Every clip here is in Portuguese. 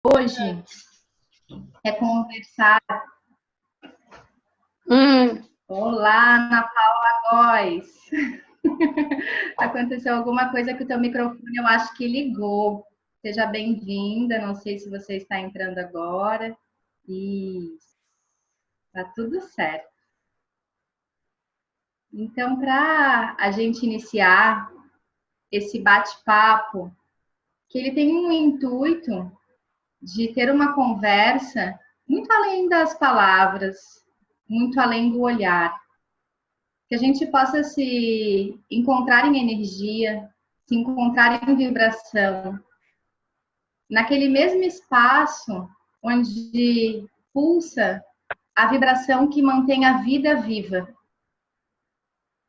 Hoje é conversar. Olá, Ana Paula Góes. Aconteceu alguma coisa que o teu microfone, eu acho que ligou. Seja bem-vinda. Não sei se você está entrando agora. Isso. Tá tudo certo. Então, para a gente iniciar esse bate-papo, que ele tem um intuito de ter uma conversa muito além das palavras, muito além do olhar. Que a gente possa se encontrar em energia, se encontrar em vibração, naquele mesmo espaço onde pulsa a vibração que mantém a vida viva.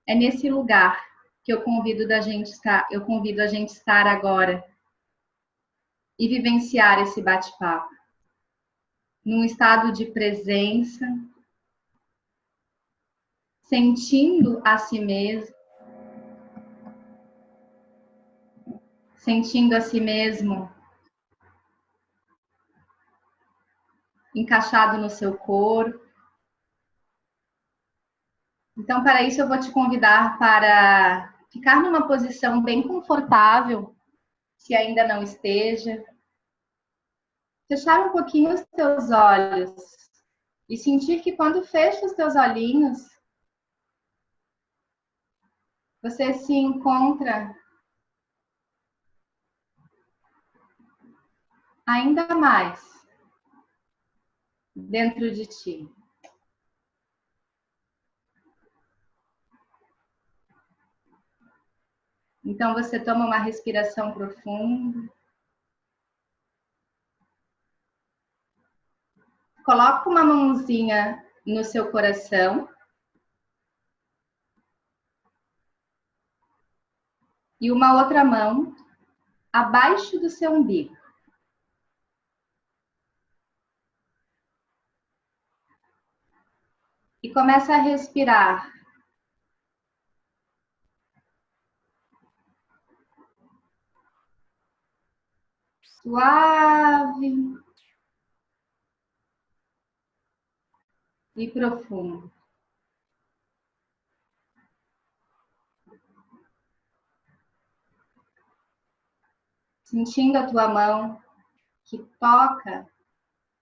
É nesse lugar que eu convido a gente estar agora e vivenciar esse bate-papo, num estado de presença, sentindo a si mesmo, encaixado no seu corpo. Então, para isso, eu vou te convidar para ficar numa posição bem confortável, se ainda não esteja. Fechar um pouquinho os teus olhos e sentir que quando fecha os teus olhinhos, você se encontra ainda mais dentro de ti. Então, você toma uma respiração profunda. Coloca uma mãozinha no seu coração. E uma outra mão abaixo do seu umbigo. E começa a respirar. Suave e profundo. Sentindo a tua mão que toca,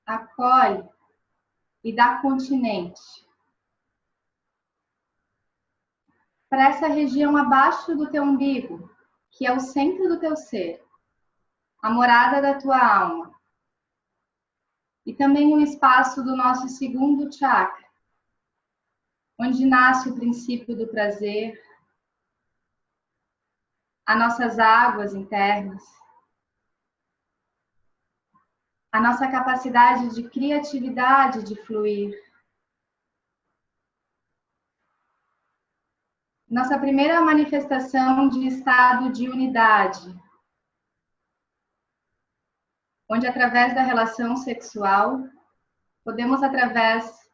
acolhe e dá continente para essa região abaixo do teu umbigo, que é o centro do teu ser, a morada da tua alma. E também o espaço do nosso segundo chakra, onde nasce o princípio do prazer, as nossas águas internas, a nossa capacidade de criatividade de fluir. Nossa primeira manifestação de estado de unidade, onde através da relação sexual, podemos através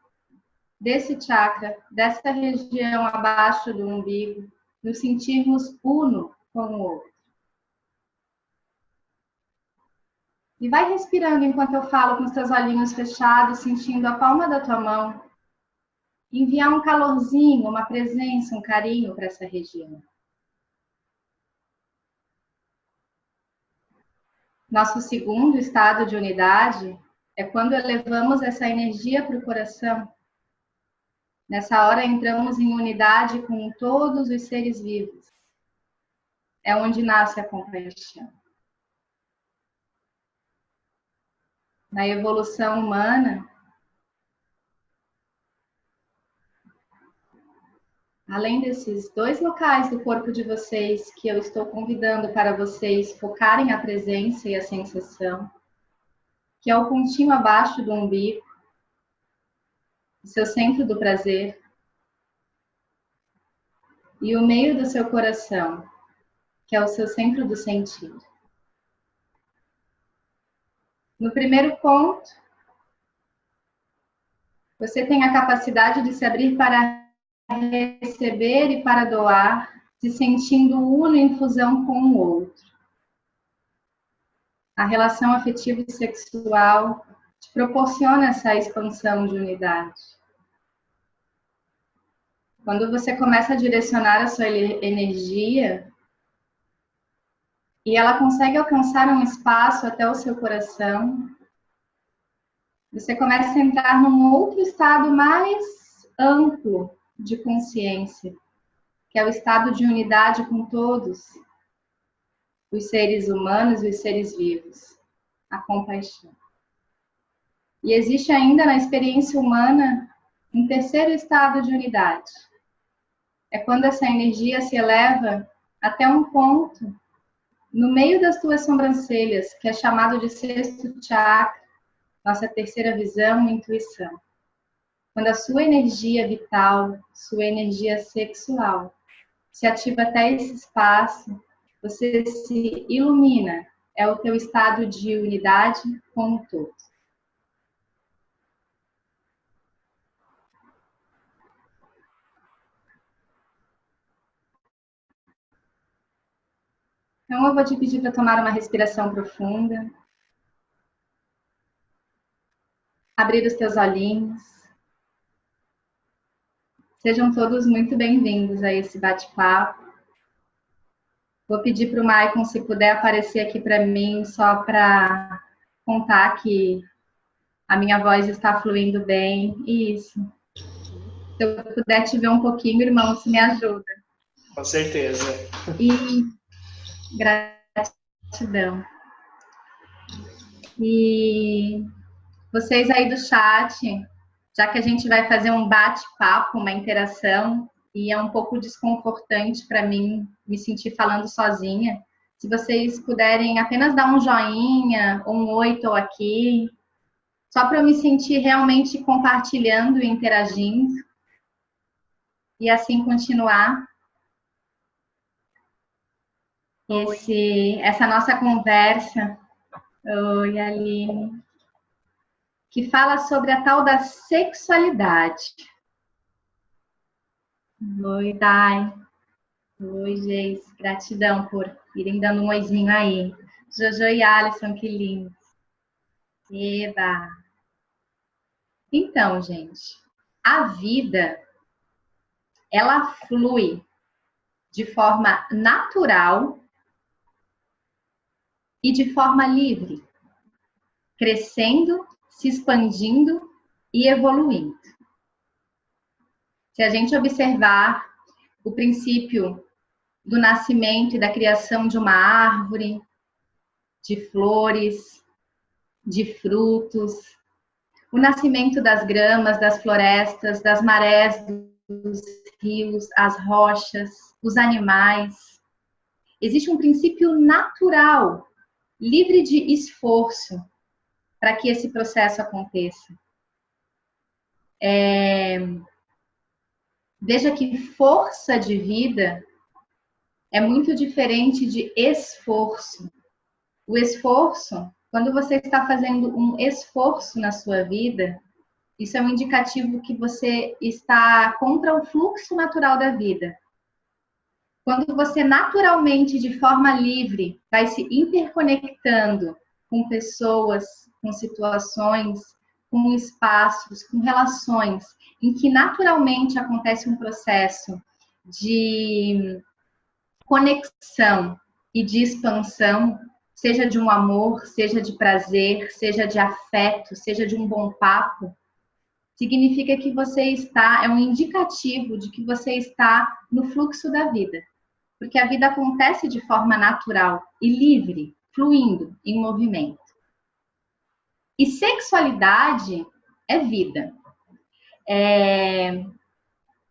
desse chakra, dessa região abaixo do umbigo, nos sentirmos uno com o outro. E vai respirando enquanto eu falo com os teus olhinhos fechados, sentindo a palma da tua mão. Enviar um calorzinho, uma presença, um carinho para essa região. Nosso segundo estado de unidade é quando elevamos essa energia para o coração. Nessa hora entramos em unidade com todos os seres vivos. É onde nasce a compaixão. Na evolução humana, além desses dois locais do corpo de vocês que eu estou convidando para vocês focarem a presença e a sensação, que é o pontinho abaixo do umbigo, o seu centro do prazer, e o meio do seu coração, que é o seu centro do sentido. No primeiro ponto, você tem a capacidade de se abrir para receber e para doar, se sentindo uno em fusão com o outro. A relação afetiva e sexual te proporciona essa expansão de unidade. Quando você começa a direcionar a sua energia e ela consegue alcançar um espaço até o seu coração, você começa a entrar num outro estado mais amplo de consciência, que é o estado de unidade com todos, os seres humanos e os seres vivos, a compaixão. E existe ainda na experiência humana um terceiro estado de unidade. É quando essa energia se eleva até um ponto no meio das tuas sobrancelhas, que é chamado de sexto chakra, nossa terceira visão e intuição. Quando a sua energia vital, sua energia sexual, se ativa até esse espaço, você se ilumina. É o teu estado de unidade com o todo. Então, eu vou te pedir para tomar uma respiração profunda. Abrir os teus olhinhos. Sejam todos muito bem-vindos a esse bate-papo. Vou pedir para o Maicon, se puder aparecer aqui para mim, só para contar que a minha voz está fluindo bem. Isso. Se eu puder te ver um pouquinho, irmão, se me ajuda. Com certeza. E gratidão. E vocês aí do chat, já que a gente vai fazer um bate-papo, uma interação, e é um pouco desconfortante para mim me sentir falando sozinha, se vocês puderem apenas dar um joinha, um oi, tô aqui, só para eu me sentir realmente compartilhando e interagindo, e assim continuar essa nossa conversa. Oi, Aline. Que fala sobre a tal da sexualidade. Oi, Dai. Oi, Geis. Gratidão por irem dando um oizinho aí. Jojo e Alisson, que lindo. Eba. Então, gente, a vida, ela flui de forma natural e de forma livre, crescendo, se expandindo e evoluindo. Se a gente observar o princípio do nascimento e da criação de uma árvore, de flores, de frutos, o nascimento das gramas, das florestas, das marés, dos rios, as rochas, os animais. Existe um princípio natural, livre de esforço, para que esse processo aconteça. Veja que força de vida é muito diferente de esforço. O esforço, quando você está fazendo um esforço na sua vida, isso é um indicativo que você está contra o fluxo natural da vida. Quando você naturalmente, de forma livre, vai se interconectando com pessoas, com situações, com espaços, com relações, em que naturalmente acontece um processo de conexão e de expansão, seja de um amor, seja de prazer, seja de afeto, seja de um bom papo, significa que você está, é um indicativo de que você está no fluxo da vida. Porque a vida acontece de forma natural e livre, fluindo em movimento. E sexualidade é vida.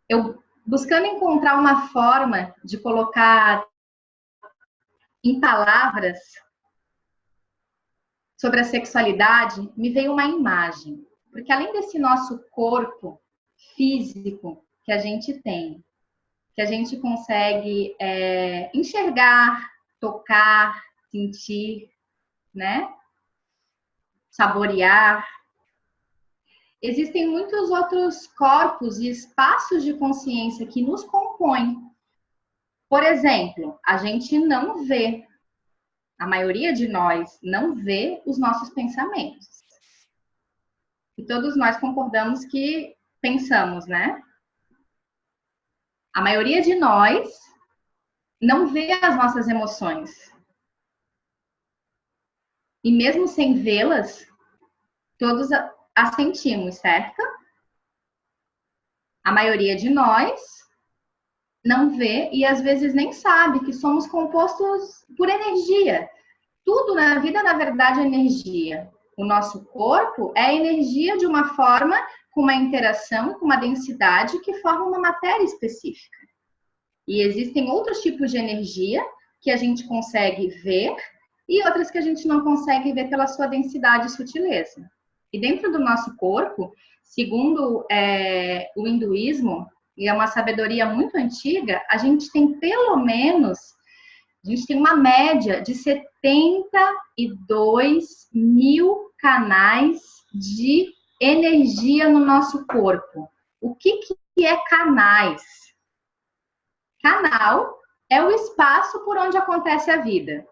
Eu buscando encontrar uma forma de colocar em palavras sobre a sexualidade, me veio uma imagem. Porque além desse nosso corpo físico que a gente tem, que a gente consegue enxergar, tocar, sentir, né? Saborear. Existem muitos outros corpos e espaços de consciência que nos compõem. Por exemplo, a gente não vê, A maioria de nós não vê os nossos pensamentos. E todos nós concordamos que pensamos, né? A maioria de nós não vê as nossas emoções. E mesmo sem vê-las, todos as sentimos, certo? A maioria de nós não vê e às vezes nem sabe que somos compostos por energia. Tudo na vida, na verdade, é energia. O nosso corpo é energia de uma forma, com uma interação, com uma densidade que forma uma matéria específica. E existem outros tipos de energia que a gente consegue ver e outras que a gente não consegue ver pela sua densidade e sutileza. E dentro do nosso corpo, segundo o hinduísmo, e é uma sabedoria muito antiga, a gente tem pelo menos, a gente tem uma média de 72 mil canais de energia no nosso corpo. O que é canais? Canal é o espaço por onde acontece a vida.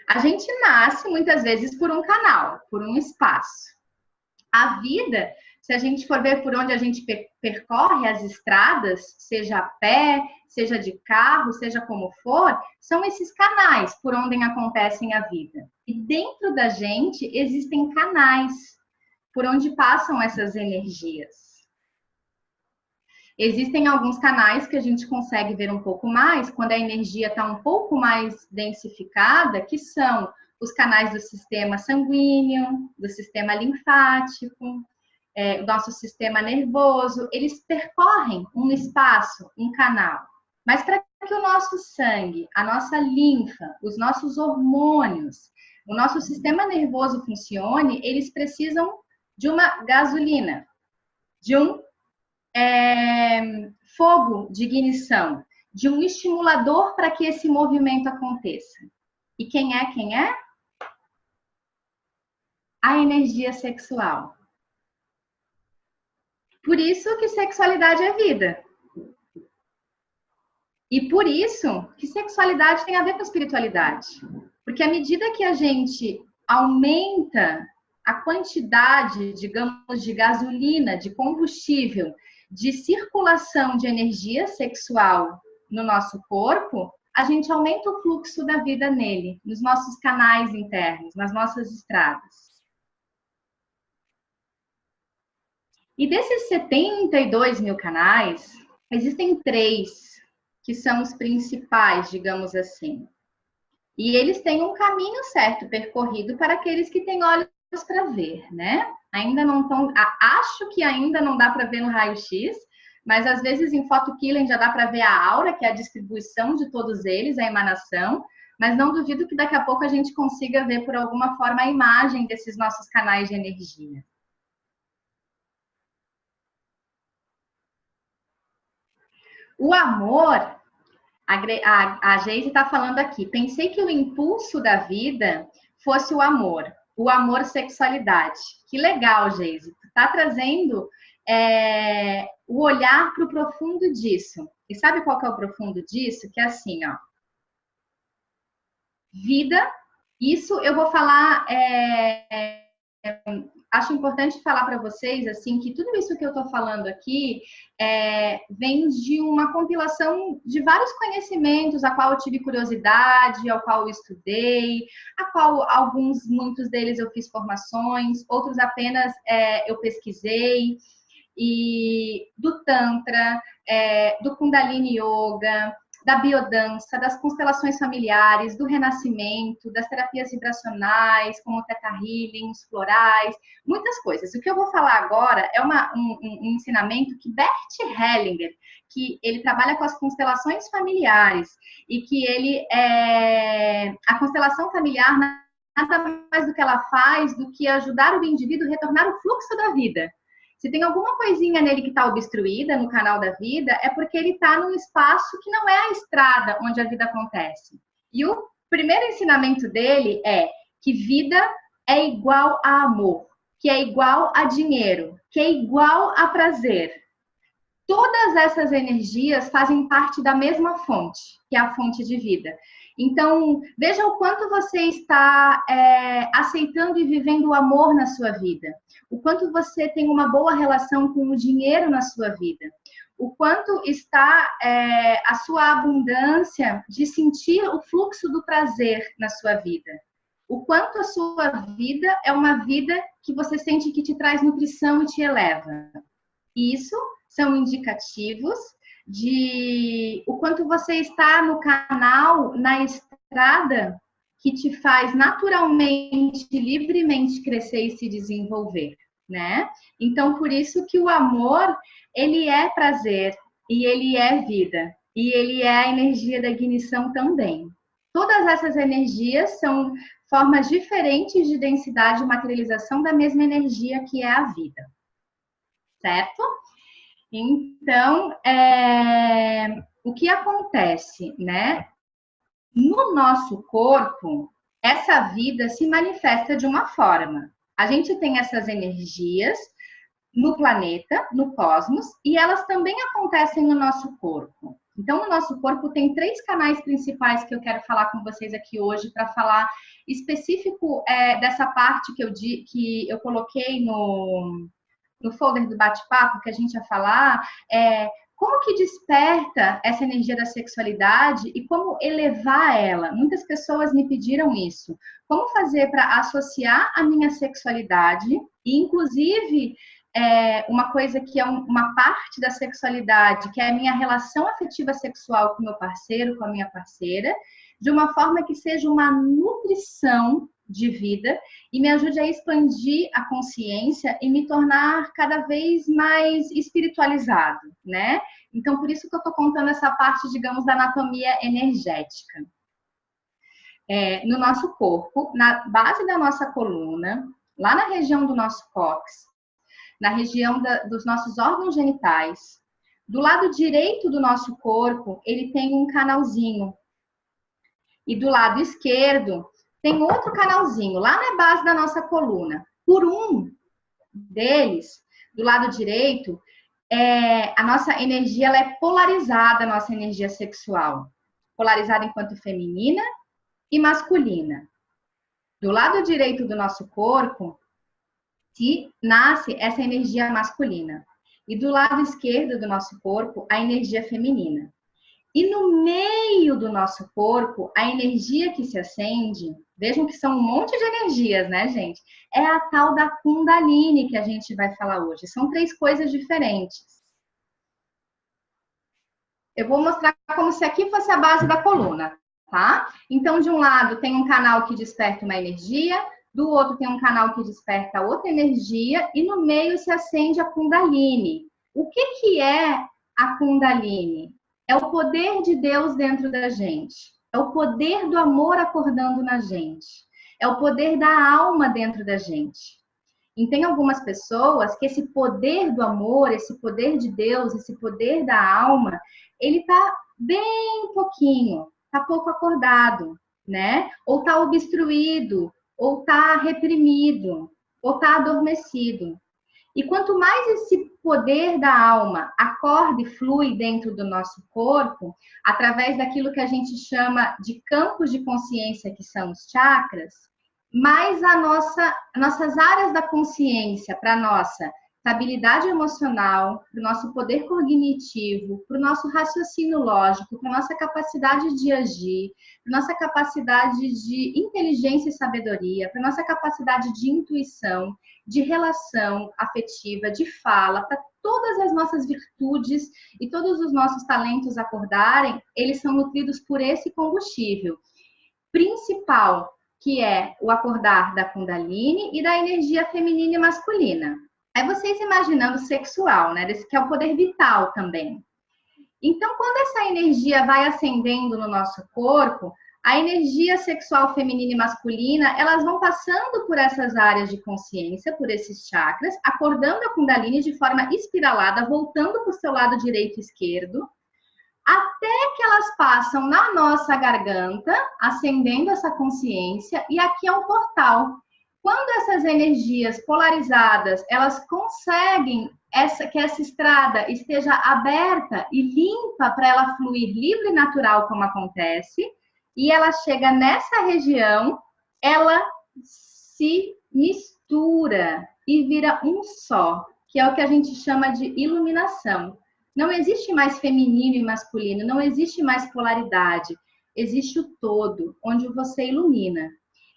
A gente nasce muitas vezes por um canal, por um espaço. A vida, se a gente for ver por onde a gente percorre as estradas, seja a pé, seja de carro, seja como for, são esses canais por onde acontecem a vida. E dentro da gente existem canais por onde passam essas energias. Existem alguns canais que a gente consegue ver um pouco mais, quando a energia está um pouco mais densificada, que são os canais do sistema sanguíneo, do sistema linfático, o nosso sistema nervoso, eles percorrem um espaço, um canal. Mas para que o nosso sangue, a nossa linfa, os nossos hormônios, o nosso sistema nervoso funcione, eles precisam de uma gasolina, de um fogo de ignição, de um estimulador para que esse movimento aconteça. E quem é? A energia sexual. Por isso que sexualidade é vida. E por isso que sexualidade tem a ver com espiritualidade. Porque à medida que a gente aumenta a quantidade, digamos, de gasolina, de combustível, de circulação de energia sexual no nosso corpo, a gente aumenta o fluxo da vida nele, nos nossos canais internos, nas nossas estradas. E desses 72 mil canais, existem 3 que são os principais, digamos assim. E eles têm um caminho certo percorrido para aqueles que têm olhos para ver, né? Ainda não estão, acho que ainda não dá para ver no raio-x, mas às vezes em photokilling já dá para ver a aura, que é a distribuição de todos eles, a emanação, mas não duvido que daqui a pouco a gente consiga ver por alguma forma a imagem desses nossos canais de energia. O amor, a Geise está falando aqui, pensei que o impulso da vida fosse o amor sexualidade. Que legal, Geise. Tu tá trazendo o olhar para o profundo disso. E sabe qual que é o profundo disso? Que é assim, ó. Vida, isso eu vou falar... acho importante falar para vocês, assim, que tudo isso que eu estou falando aqui vem de uma compilação de vários conhecimentos, a qual eu tive curiosidade, ao qual eu estudei, a qual muitos deles eu fiz formações, outros apenas eu pesquisei, e do Tantra, do Kundalini Yoga, da biodança, das constelações familiares, do renascimento, das terapias vibracionais, como o Theta Healing, os florais, muitas coisas. O que eu vou falar agora é um ensinamento que Bert Hellinger, que ele trabalha com as constelações familiares, e que a constelação familiar nada mais do que ela faz do que ajudar o indivíduo a retornar o fluxo da vida. Se tem alguma coisinha nele que está obstruída no canal da vida, é porque ele está num espaço que não é a estrada onde a vida acontece. E o primeiro ensinamento dele é que vida é igual a amor, que é igual a dinheiro, que é igual a prazer. todas essas energias fazem parte da mesma fonte, que é a fonte de vida. Então, veja o quanto você está aceitando e vivendo o amor na sua vida, o quanto você tem uma boa relação com o dinheiro na sua vida, o quanto está a sua abundância de sentir o fluxo do prazer na sua vida, o quanto a sua vida é uma vida que você sente que te traz nutrição e te eleva. Isso são indicativos de o quanto você está no canal, na estrada, que te faz naturalmente, livremente crescer e se desenvolver, né? Então, por isso que o amor, ele é prazer, e ele é vida, e ele é a energia da ignição também. Todas essas energias são formas diferentes de densidade e materialização da mesma energia que é a vida, certo? Então, o que acontece, né? No nosso corpo, essa vida se manifesta de uma forma. A gente tem essas energias no planeta, no cosmos, e elas também acontecem no nosso corpo. Então, no nosso corpo tem 3 canais principais que eu quero falar com vocês aqui hoje, para falar específico dessa parte que eu coloquei no folder do bate-papo, que a gente ia falar, como que desperta essa energia da sexualidade e como elevar ela. Muitas pessoas me pediram isso. Como fazer para associar a minha sexualidade e, inclusive, uma coisa que é uma parte da sexualidade, que é a minha relação afetiva sexual com o meu parceiro, com a minha parceira, de uma forma que seja uma nutrição de vida e me ajude a expandir a consciência e me tornar cada vez mais espiritualizado, né? Então, por isso que eu tô contando essa parte, digamos, da anatomia energética. No nosso corpo, na base da nossa coluna, lá na região do nosso cóccix, na região dos nossos órgãos genitais, do lado direito do nosso corpo, ele tem um canalzinho. E do lado esquerdo, tem outro canalzinho, lá na base da nossa coluna. Por um deles, do lado direito, a nossa energia ela é polarizada, a nossa energia sexual. Polarizada enquanto feminina e masculina. Do lado direito do nosso corpo, nasce essa energia masculina. E do lado esquerdo do nosso corpo, a energia feminina. E no meio do nosso corpo, a energia que se acende, vejam que são um monte de energias, né, gente? É a tal da Kundalini que a gente vai falar hoje. São 3 coisas diferentes. Eu vou mostrar como se aqui fosse a base da coluna, tá? Então, de um lado tem um canal que desperta uma energia, do outro tem um canal que desperta outra energia, e no meio se acende a Kundalini. O que é a Kundalini? É o poder de Deus dentro da gente. É o poder do amor acordando na gente. É o poder da alma dentro da gente. E tem algumas pessoas que esse poder do amor, esse poder de Deus, esse poder da alma, ele tá bem pouquinho, tá pouco acordado, né? Ou tá obstruído, ou tá reprimido, ou tá adormecido. E quanto mais esse poder da alma acorda e flui dentro do nosso corpo, através daquilo que a gente chama de campos de consciência, que são os chakras, mais nossas áreas da consciência, para a nossa estabilidade emocional, para o nosso poder cognitivo, para o nosso raciocínio lógico, para a nossa capacidade de agir, para a nossa capacidade de inteligência e sabedoria, para a nossa capacidade de intuição, de relação afetiva, de fala, para todas as nossas virtudes e todos os nossos talentos acordarem, eles são nutridos por esse combustível principal, que é o acordar da Kundalini e da energia feminina e masculina. Aí vocês imaginando sexual, né? Desse que é o poder vital também. Então, quando essa energia vai ascendendo no nosso corpo, a energia sexual feminina e masculina, elas vão passando por essas áreas de consciência, por esses chakras, acordando a Kundalini de forma espiralada, voltando para o seu lado direito e esquerdo, até que elas passam na nossa garganta, acendendo essa consciência, e aqui é o portal. Quando essas energias polarizadas, elas conseguem que essa estrada esteja aberta e limpa para ela fluir livre e natural, como acontece, e ela chega nessa região, ela se mistura e vira um só, que é o que a gente chama de iluminação. Não existe mais feminino e masculino, não existe mais polaridade, existe o todo, onde você ilumina.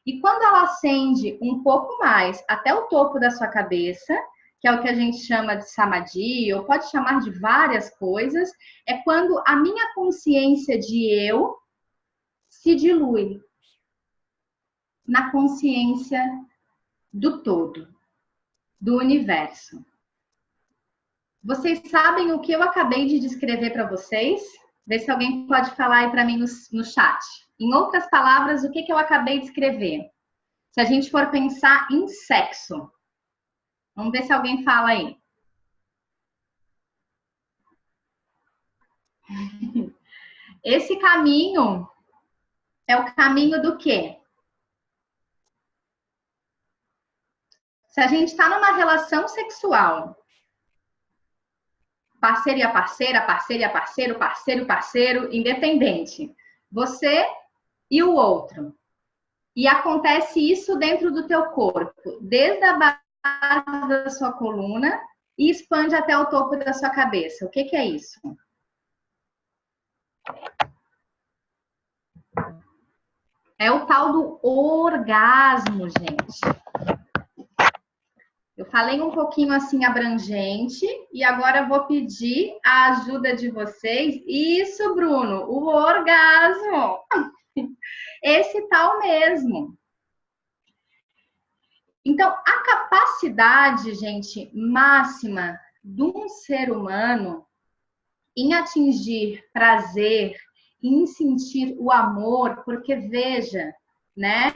E quando ela acende um pouco mais até o topo da sua cabeça, que é o que a gente chama de samadhi, ou pode chamar de várias coisas, é quando a minha consciência de eu se dilui na consciência do todo, do universo. Vocês sabem o que eu acabei de descrever para vocês? Vê se alguém pode falar aí para mim no chat. Em outras palavras, o que eu acabei de escrever? Se a gente for pensar em sexo. Vamos ver se alguém fala aí. Esse caminho é o caminho do quê? Se a gente está numa relação sexual, parceiro e a parceira, parceiro e a parceiro, parceiro e parceiro, independente. Você e o outro. E acontece isso dentro do teu corpo, desde a base da sua coluna e expande até o topo da sua cabeça. O que é isso? É o tal do orgasmo, gente. Eu falei um pouquinho assim abrangente e agora eu vou pedir a ajuda de vocês. Isso, Bruno, o orgasmo. Esse tal mesmo. Então, a capacidade, gente, máxima de um ser humano em atingir prazer, em sentir o amor, porque veja, né?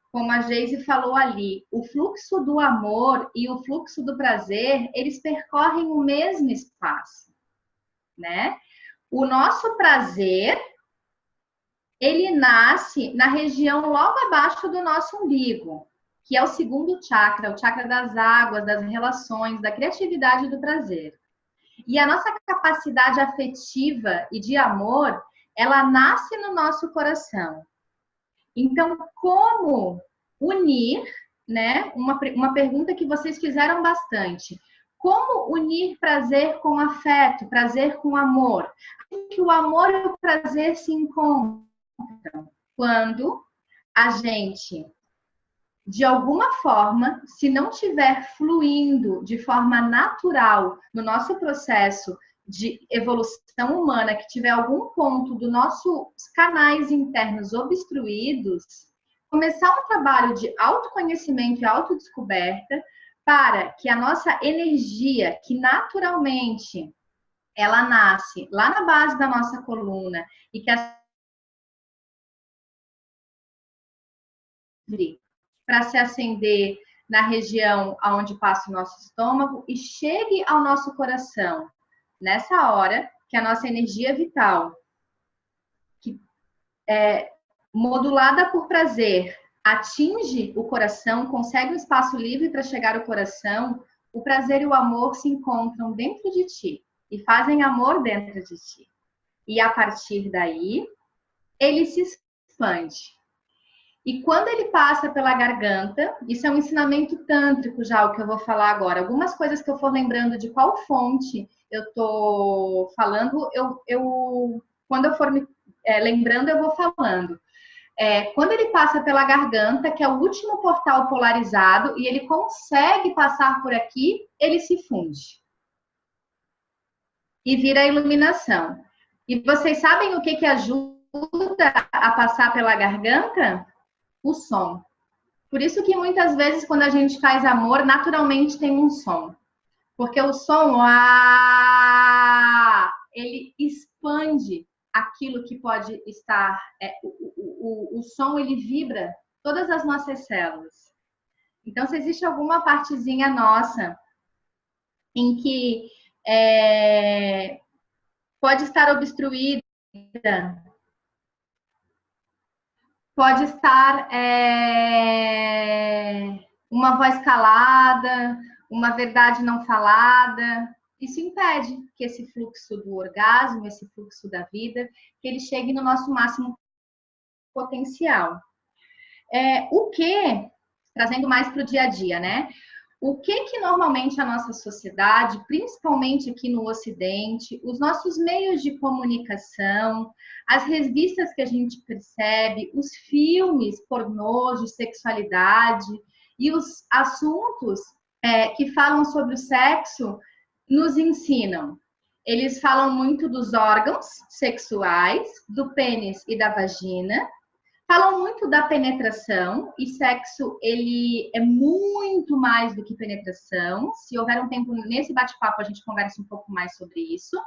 Como a Geise falou ali, o fluxo do amor e o fluxo do prazer, eles percorrem o mesmo espaço, né? O nosso prazer, ele nasce na região logo abaixo do nosso umbigo, que é o segundo chakra, o chakra das águas, das relações, da criatividade e do prazer. E a nossa capacidade afetiva e de amor, ela nasce no nosso coração. Então, como unir, né? Uma pergunta que vocês fizeram bastante. Como unir prazer com afeto, prazer com amor? Que o amor e o prazer se encontram quando a gente, de alguma forma, se não estiver fluindo de forma natural no nosso processo de evolução humana, que tiver algum ponto dos nossos canais internos obstruídos, começar um trabalho de autoconhecimento e autodescoberta para que a nossa energia, que naturalmente ela nasce lá na base da nossa coluna e que para se acender na região onde passa o nosso estômago e chegue ao nosso coração. Nessa hora que a nossa energia vital, que é modulada por prazer, atinge o coração, consegue um espaço livre para chegar ao coração, o prazer e o amor se encontram dentro de ti e fazem amor dentro de ti. E a partir daí, ele se expande. E quando ele passa pela garganta, isso é um ensinamento tântrico já, o que eu vou falar agora. Algumas coisas que eu for lembrando de qual fonte eu estou falando, quando eu for me lembrando, eu vou falando. Quando ele passa pela garganta, que é o último portal polarizado, e ele consegue passar por aqui, ele se funde. E vira a iluminação. E vocês sabem o que ajuda a passar pela garganta? O som. Por isso que muitas vezes quando a gente faz amor, naturalmente tem um som. Porque o som, ele expande aquilo que pode estar. O som, ele vibra todas as nossas células. Então, se existe alguma partezinha nossa em que pode estar obstruída, pode estar uma voz calada, uma verdade não falada. Isso impede que esse fluxo do orgasmo, esse fluxo da vida, que ele chegue no nosso máximo potencial. O que, trazendo mais para o dia a dia, né? O que normalmente a nossa sociedade, principalmente aqui no Ocidente, os nossos meios de comunicação, as revistas que a gente percebe, os filmes pornôs de sexualidade e os assuntos que falam sobre o sexo nos ensinam. Eles falam muito dos órgãos sexuais, do pênis e da vagina, falam muito da penetração, e sexo, ele é muito mais do que penetração. Se houver um tempo nesse bate-papo, a gente conversa um pouco mais sobre isso.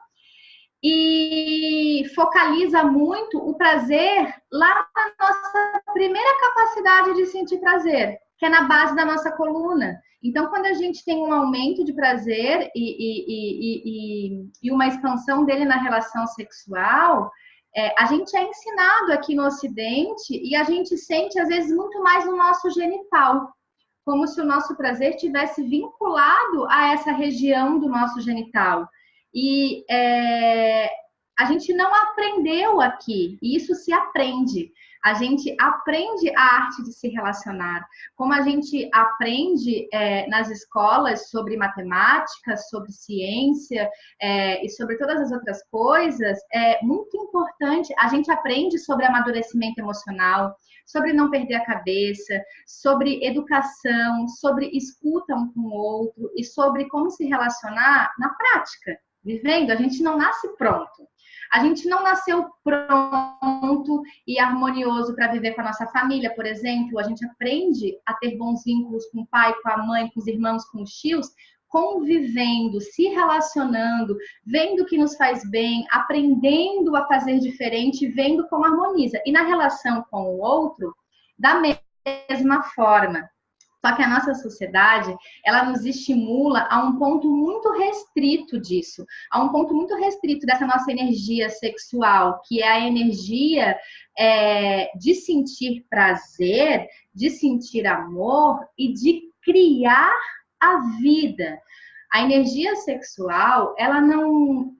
E focaliza muito o prazer lá na nossa primeira capacidade de sentir prazer, que é na base da nossa coluna. Então, quando a gente tem um aumento de prazer e uma expansão dele na relação sexual, a gente é ensinado aqui no Ocidente e a gente sente, às vezes, muito mais no nosso genital, como se o nosso prazer tivesse vinculado a essa região do nosso genital. E a gente não aprendeu aqui, e isso se aprende. A gente aprende a arte de se relacionar. Como a gente aprende nas escolas sobre matemática, sobre ciência e sobre todas as outras coisas, é muito importante. A gente aprende sobre amadurecimento emocional, sobre não perder a cabeça, sobre educação, sobre escuta um com o outro e sobre como se relacionar na prática, vivendo. A gente não nasce pronto. A gente não nasceu pronto e harmonioso para viver com a nossa família, por exemplo. A gente aprende a ter bons vínculos com o pai, com a mãe, com os irmãos, com os tios, convivendo, se relacionando, vendo o que nos faz bem, aprendendo a fazer diferente, vendo como harmoniza. E na relação com o outro, da mesma forma. Só que a nossa sociedade, ela nos estimula a um ponto muito restrito disso, a um ponto muito restrito dessa nossa energia sexual, que é a energia de sentir prazer, de sentir amor e de criar a vida. A energia sexual, ela não,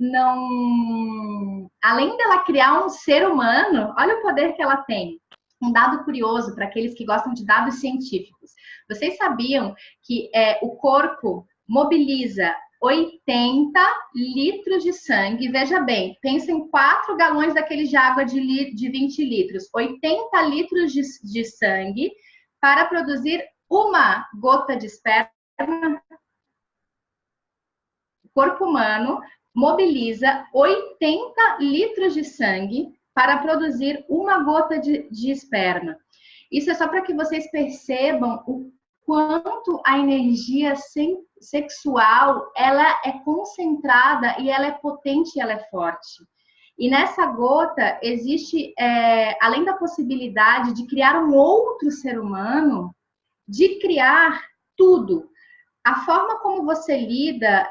além dela criar um ser humano, olha o poder que ela tem. Um dado curioso para aqueles que gostam de dados científicos. Vocês sabiam que o corpo mobiliza 80 litros de sangue? Veja bem, pensa em 4 galões daqueles de água de 20 litros. 80 litros de sangue para produzir uma gota de esperma. O corpo humano mobiliza 80 litros de sangue para produzir uma gota de esperma. Isso é só para que vocês percebam o quanto a energia sexual ela é concentrada e ela é potente e ela é forte. E nessa gota existe, além da possibilidade de criar um outro ser humano, de criar tudo. A forma como você lida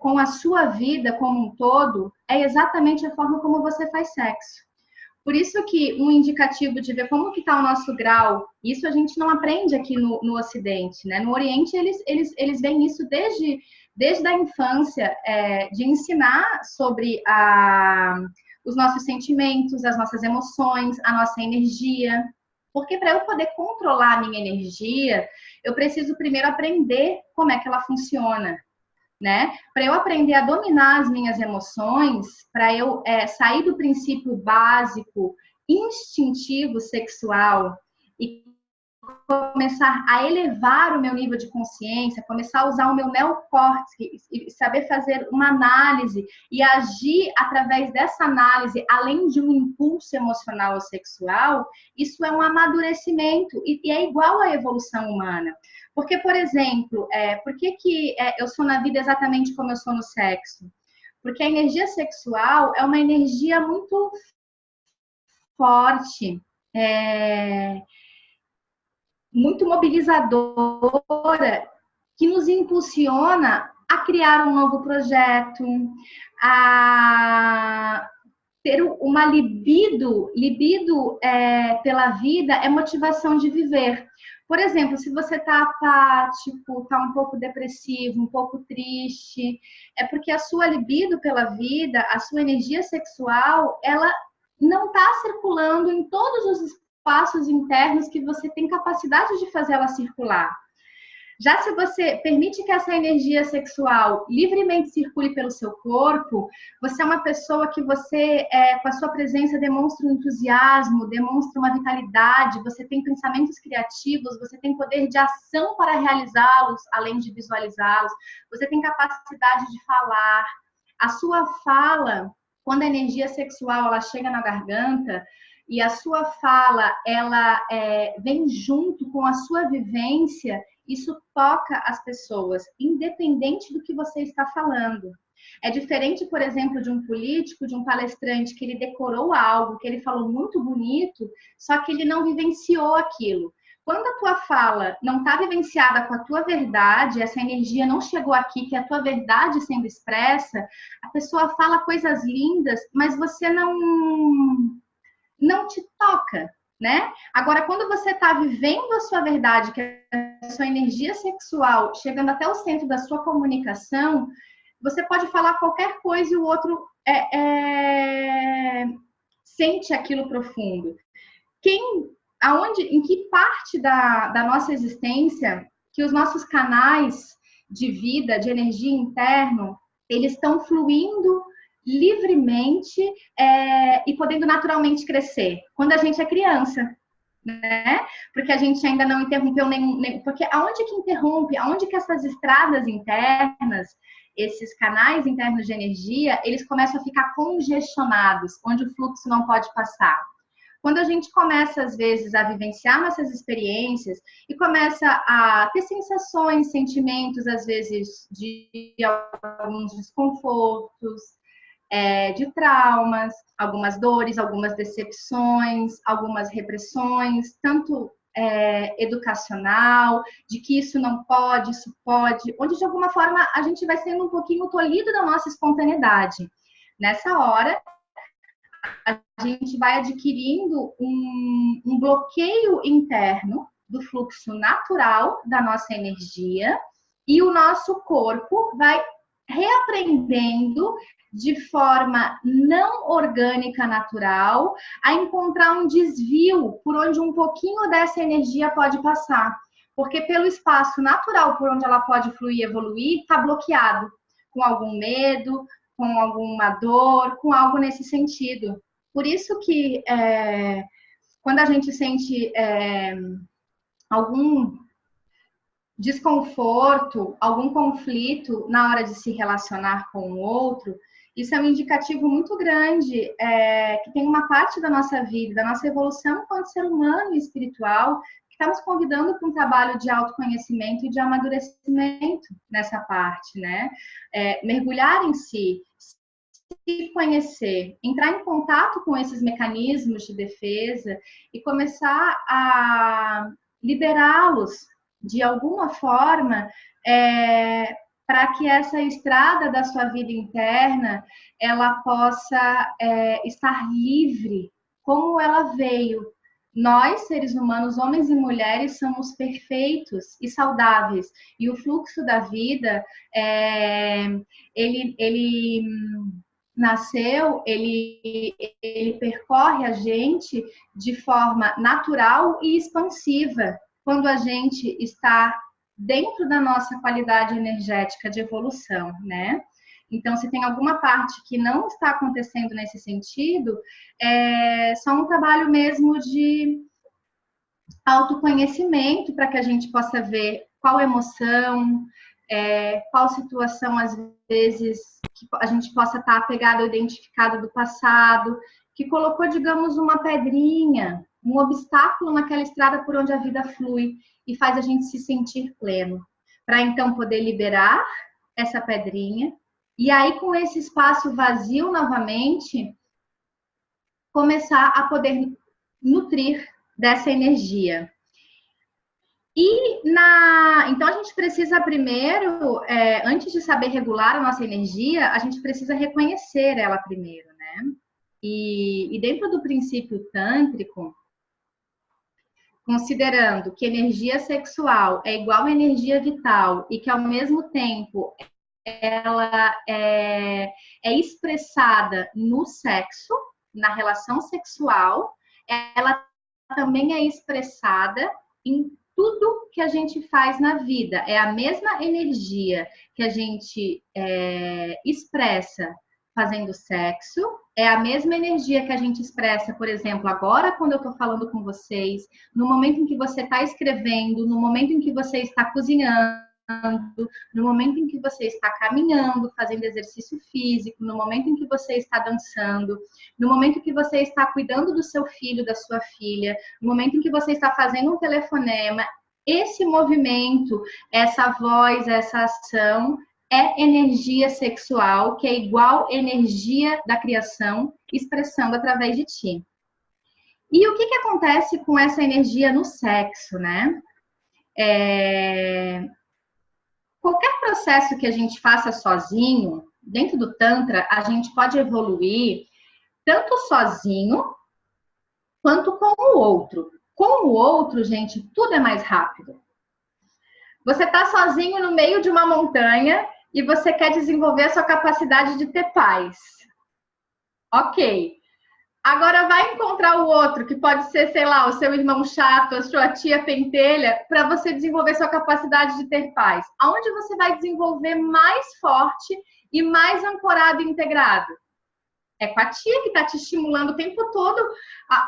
com a sua vida como um todo é exatamente a forma como você faz sexo. Por isso que um indicativo de ver como que está o nosso grau, isso a gente não aprende aqui no Ocidente, né? No Oriente, eles veem isso desde a infância, de ensinar sobre os nossos sentimentos, as nossas emoções, a nossa energia. Porque para eu poder controlar a minha energia, eu preciso primeiro aprender como é que ela funciona, né? Para eu aprender a dominar as minhas emoções, para eu sair do princípio básico, instintivo sexual e começar a elevar o meu nível de consciência, começar a usar o meu neocórtex e saber fazer uma análise e agir através dessa análise, além de um impulso emocional ou sexual, isso é um amadurecimento e é igual à evolução humana. Porque, por exemplo, por que eu sou na vida exatamente como eu sou no sexo? Porque a energia sexual é uma energia muito forte, muito mobilizadora, que nos impulsiona a criar um novo projeto, a ter uma libido pela vida é motivação de viver. Por exemplo, se você está apático, está um pouco depressivo, um pouco triste, é porque a sua libido pela vida, a sua energia sexual, ela não está circulando em todos os espaços internos que você tem capacidade de fazer ela circular. Já se você permite que essa energia sexual livremente circule pelo seu corpo, você é uma pessoa que você, com a sua presença, demonstra um entusiasmo, demonstra uma vitalidade, você tem pensamentos criativos, você tem poder de ação para realizá-los, além de visualizá-los, você tem capacidade de falar. A sua fala, quando a energia sexual ela chega na garganta, e a sua fala ela vem junto com a sua vivência, isso toca as pessoas, independente do que você está falando. É diferente, por exemplo, de um político, de um palestrante que ele decorou algo, que ele falou muito bonito, só que ele não vivenciou aquilo. Quando a tua fala não está vivenciada com a tua verdade, essa energia não chegou aqui, que é a tua verdade sendo expressa, a pessoa fala coisas lindas, mas você não te toca, né? Agora, quando você está vivendo a sua verdade, que é a sua energia sexual, chegando até o centro da sua comunicação, você pode falar qualquer coisa e o outro sente aquilo profundo. Em que parte da nossa existência que os nossos canais de vida, de energia interno, eles estão fluindo livremente e podendo naturalmente crescer? Quando a gente é criança, né? Porque a gente ainda não interrompeu porque aonde que interrompe, aonde que essas estradas internas, esses canais internos de energia, eles começam a ficar congestionados, onde o fluxo não pode passar. Quando a gente começa, às vezes, a vivenciar nossas experiências e começa a ter sensações, sentimentos, às vezes, de alguns desconfortos, de traumas, algumas dores, algumas decepções, algumas repressões, tanto educacional, de que isso não pode, isso pode, onde de alguma forma a gente vai sendo um pouquinho tolhido da nossa espontaneidade. Nessa hora, a gente vai adquirindo um bloqueio interno do fluxo natural da nossa energia e o nosso corpo vai reaprendendo de forma não orgânica, natural, a encontrar um desvio por onde um pouquinho dessa energia pode passar. Porque pelo espaço natural por onde ela pode fluir e evoluir, está bloqueado, com algum medo, com alguma dor, com algo nesse sentido. Por isso que quando a gente sente algum desconforto, algum conflito na hora de se relacionar com o outro, isso é um indicativo muito grande que tem uma parte da nossa vida, da nossa evolução enquanto ser humano e espiritual, que está nos convidando para um trabalho de autoconhecimento e de amadurecimento nessa parte, né? Mergulhar em si, se conhecer, entrar em contato com esses mecanismos de defesa e começar a liberá-los de alguma forma, para que essa estrada da sua vida interna ela possa estar livre, como ela veio. Nós, seres humanos, homens e mulheres, somos perfeitos e saudáveis. E o fluxo da vida, ele nasceu, ele percorre a gente de forma natural e expansiva, quando a gente está dentro da nossa qualidade energética de evolução, né? Então, se tem alguma parte que não está acontecendo nesse sentido, é só um trabalho mesmo de autoconhecimento para que a gente possa ver qual emoção, qual situação, às vezes, que a gente possa estar apegado ou identificado do passado, que colocou, digamos, uma pedrinha, um obstáculo naquela estrada por onde a vida flui e faz a gente se sentir pleno, para então poder liberar essa pedrinha e aí com esse espaço vazio novamente começar a poder nutrir dessa energia. Então a gente precisa primeiro, antes de saber regular a nossa energia, a gente precisa reconhecer ela primeiro, né? E dentro do princípio tântrico, considerando que energia sexual é igual a energia vital e que, ao mesmo tempo, ela é expressada no sexo, na relação sexual, ela também é expressada em tudo que a gente faz na vida. É a mesma energia que a gente expressa fazendo sexo, é a mesma energia que a gente expressa, por exemplo, agora quando eu estou falando com vocês, no momento em que você está escrevendo, no momento em que você está cozinhando, no momento em que você está caminhando, fazendo exercício físico, no momento em que você está dançando, no momento em que você está cuidando do seu filho, da sua filha, no momento em que você está fazendo um telefonema, esse movimento, essa voz, essa ação é energia sexual, que é igual energia da criação expressando através de ti. E o que acontece com essa energia no sexo, né? Qualquer processo que a gente faça sozinho, dentro do Tantra, a gente pode evoluir tanto sozinho quanto com o outro. Com o outro, gente, tudo é mais rápido. Você está sozinho no meio de uma montanha e você quer desenvolver a sua capacidade de ter paz. Ok. Agora vai encontrar o outro, que pode ser, sei lá, o seu irmão chato, a sua tia pentelha, para você desenvolver sua capacidade de ter paz. Aonde você vai desenvolver mais forte e mais ancorado e integrado? É com a tia que está te estimulando o tempo todo,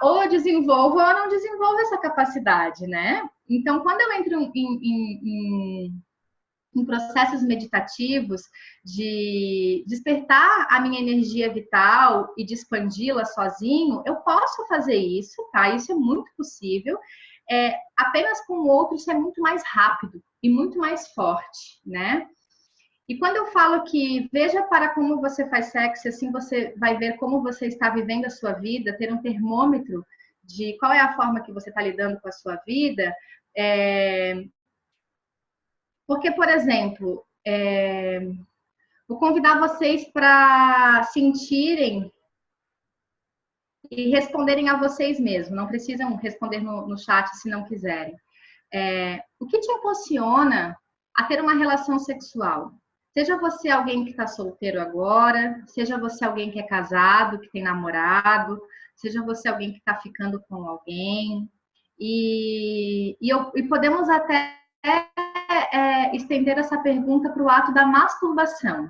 ou eu desenvolvo ou eu não desenvolvo essa capacidade, né? Então, quando eu entro em processos meditativos de despertar a minha energia vital e de expandi-la sozinho, eu posso fazer isso, tá? Isso é muito possível. Apenas com o outro isso é muito mais rápido e muito mais forte, né? E quando eu falo que veja para como você faz sexo, assim você vai ver como você está vivendo a sua vida, ter um termômetro de qual é a forma que você está lidando com a sua vida, porque, por exemplo, vou convidar vocês para sentirem e responderem a vocês mesmos. Não precisam responder no chat se não quiserem. O que te impulsiona a ter uma relação sexual? Seja você alguém que está solteiro agora, seja você alguém que é casado, que tem namorado, seja você alguém que está ficando com alguém. E podemos até estender essa pergunta para o ato da masturbação.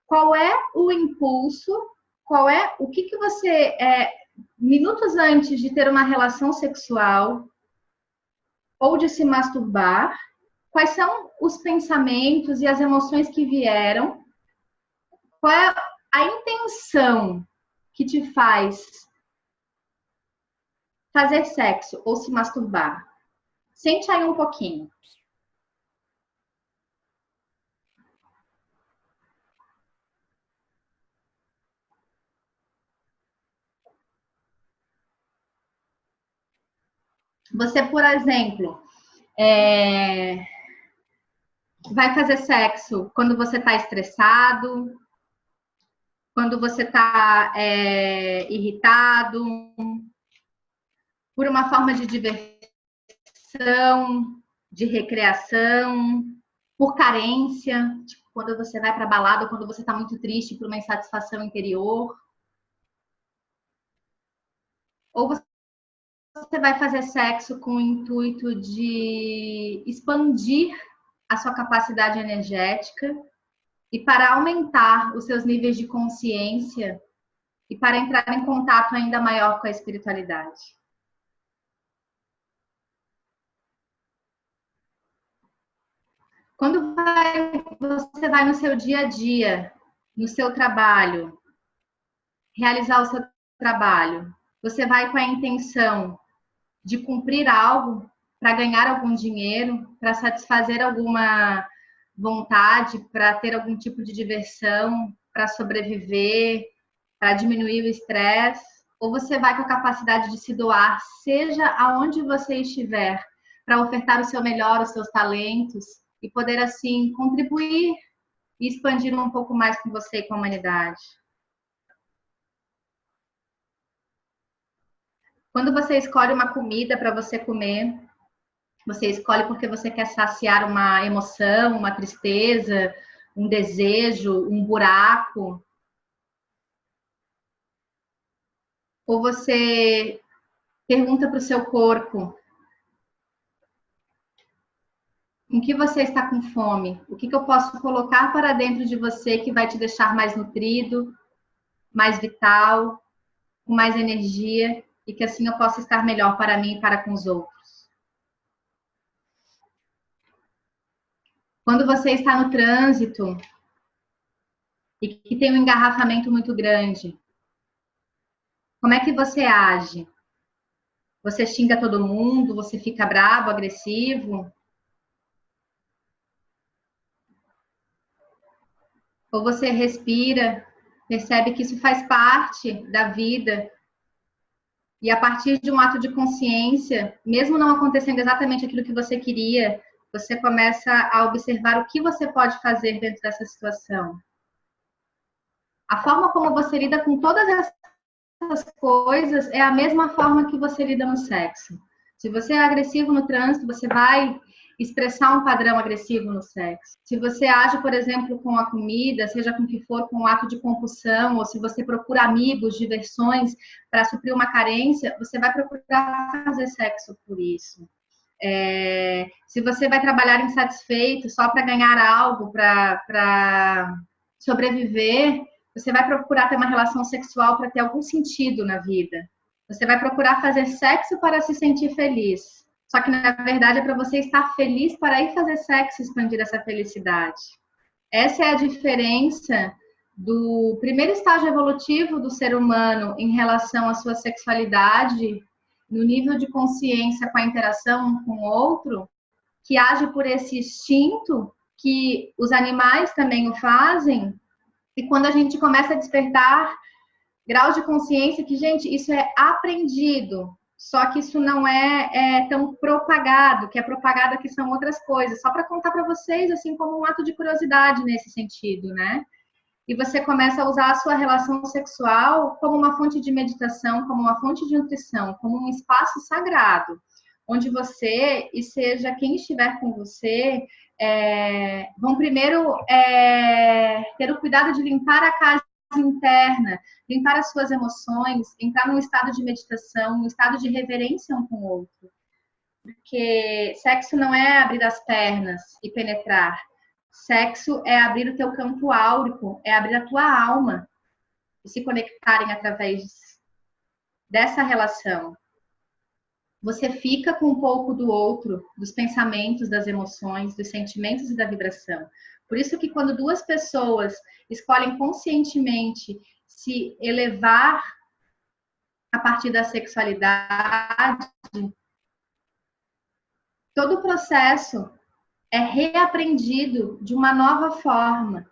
Qual é o impulso? O que você minutos antes de ter uma relação sexual ou de se masturbar? Quais são os pensamentos e as emoções que vieram? Qual é a intenção que te faz fazer sexo ou se masturbar? Sente aí um pouquinho. Você, por exemplo, vai fazer sexo quando você está estressado, quando você está irritado, por uma forma de diversão, de recreação, por carência, tipo, quando você vai para a balada, quando você está muito triste por uma insatisfação interior. Ou você vai fazer sexo com o intuito de expandir a sua capacidade energética e para aumentar os seus níveis de consciência e para entrar em contato ainda maior com a espiritualidade. Quando você vai no seu dia a dia, no seu trabalho, realizar o seu trabalho, você vai com a intenção de cumprir algo, para ganhar algum dinheiro, para satisfazer alguma vontade, para ter algum tipo de diversão, para sobreviver, para diminuir o estresse, ou você vai com a capacidade de se doar, seja aonde você estiver, para ofertar o seu melhor, os seus talentos e poder assim contribuir e expandir um pouco mais com você e com a humanidade. Quando você escolhe uma comida para você comer, você escolhe porque você quer saciar uma emoção, uma tristeza, um desejo, um buraco? Ou você pergunta para o seu corpo: em que você está com fome? O que eu posso colocar para dentro de você que vai te deixar mais nutrido, mais vital, com mais energia, e que assim eu possa estar melhor para mim e para com os outros? Quando você está no trânsito e que tem um engarrafamento muito grande, como é que você age? Você xinga todo mundo? Você fica bravo, agressivo? Ou você respira, percebe que isso faz parte da vida, e a partir de um ato de consciência, mesmo não acontecendo exatamente aquilo que você queria, você começa a observar o que você pode fazer dentro dessa situação. A forma como você lida com todas essas coisas é a mesma forma que você lida no sexo. Se você é agressivo no trânsito, você vai expressar um padrão agressivo no sexo. Se você age, por exemplo, com a comida, seja com o que for, com um ato de compulsão, ou se você procura amigos, diversões para suprir uma carência, você vai procurar fazer sexo por isso. Se você vai trabalhar insatisfeito só para ganhar algo, para sobreviver, você vai procurar ter uma relação sexual para ter algum sentido na vida. Você vai procurar fazer sexo para se sentir feliz. Só que, na verdade, é para você estar feliz para ir fazer sexo e expandir essa felicidade. Essa é a diferença do primeiro estágio evolutivo do ser humano em relação à sua sexualidade, no nível de consciência com a interação com o outro, que age por esse instinto, que os animais também o fazem, e quando a gente começa a despertar graus de consciência que, gente, isso é aprendido, só que isso não é tão propagado, que é propagado aqui são outras coisas, só para contar para vocês, assim, como um ato de curiosidade nesse sentido, né? E você começa a usar a sua relação sexual como uma fonte de meditação, como uma fonte de nutrição, como um espaço sagrado, onde você, e seja quem estiver com você, vão primeiro ter o cuidado de limpar a casa interna, limpar as suas emoções, entrar num estado de meditação, num estado de reverência um com o outro. Porque sexo não é abrir as pernas e penetrar. Sexo é abrir o teu campo áurico, é abrir a tua alma e se conectarem através dessa relação. Você fica com um pouco do outro, dos pensamentos, das emoções, dos sentimentos e da vibração. Por isso que quando duas pessoas escolhem conscientemente se elevar a partir da sexualidade, todo o processo é reaprendido de uma nova forma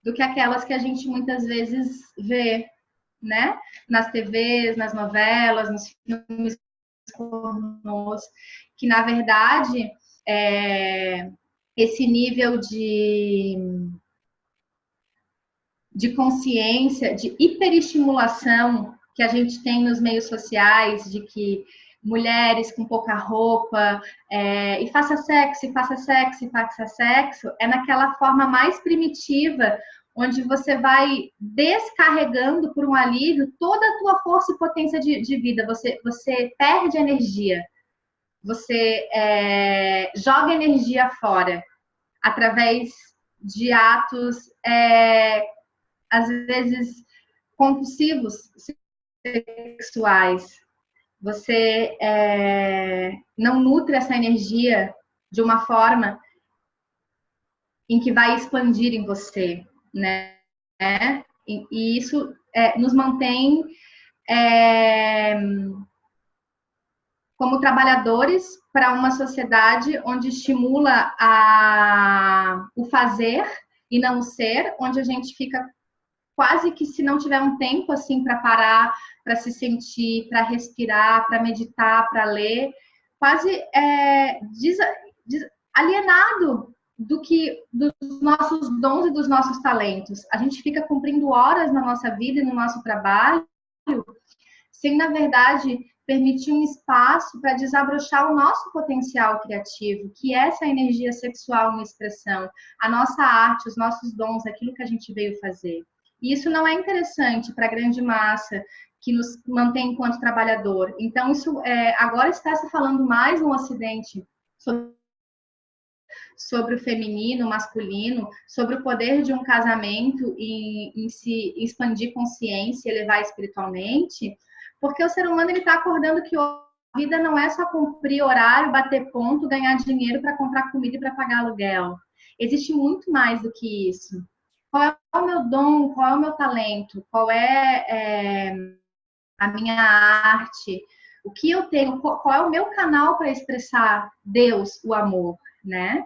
do que aquelas que a gente muitas vezes vê, né? Nas TVs, nas novelas, nos filmes pornôs, que na verdade esse nível de consciência, de hiperestimulação que a gente tem nos meios sociais, de que mulheres com pouca roupa, e faça sexo, e faça sexo, e faça sexo, é naquela forma mais primitiva, onde você vai descarregando por um alívio toda a tua força e potência de vida. Você perde energia, você joga energia fora, através de atos, às vezes, compulsivos sexuais. Você não nutre essa energia de uma forma em que vai expandir em você, né? E isso nos mantém como trabalhadores para uma sociedade onde estimula o fazer e não o ser, onde a gente fica quase que, se não tiver um tempo assim para parar, para se sentir, para respirar, para meditar, para ler, quase alienado dos nossos dons e dos nossos talentos. A gente fica cumprindo horas na nossa vida e no nosso trabalho, sem, na verdade, permitir um espaço para desabrochar o nosso potencial criativo, que é essa energia sexual em expressão, a nossa arte, os nossos dons, aquilo que a gente veio fazer. E isso não é interessante para a grande massa que nos mantém enquanto trabalhador. Então, isso agora está se falando mais no Ocidente sobre o feminino, o masculino, sobre o poder de um casamento em se expandir consciência, elevar espiritualmente, porque o ser humano ele está acordando que a vida não é só cumprir horário, bater ponto, ganhar dinheiro para comprar comida e para pagar aluguel. Existe muito mais do que isso. Qual é o meu dom? Qual é o meu talento? Qual é a minha arte? O que eu tenho? Qual é o meu canal para expressar Deus, o amor, né?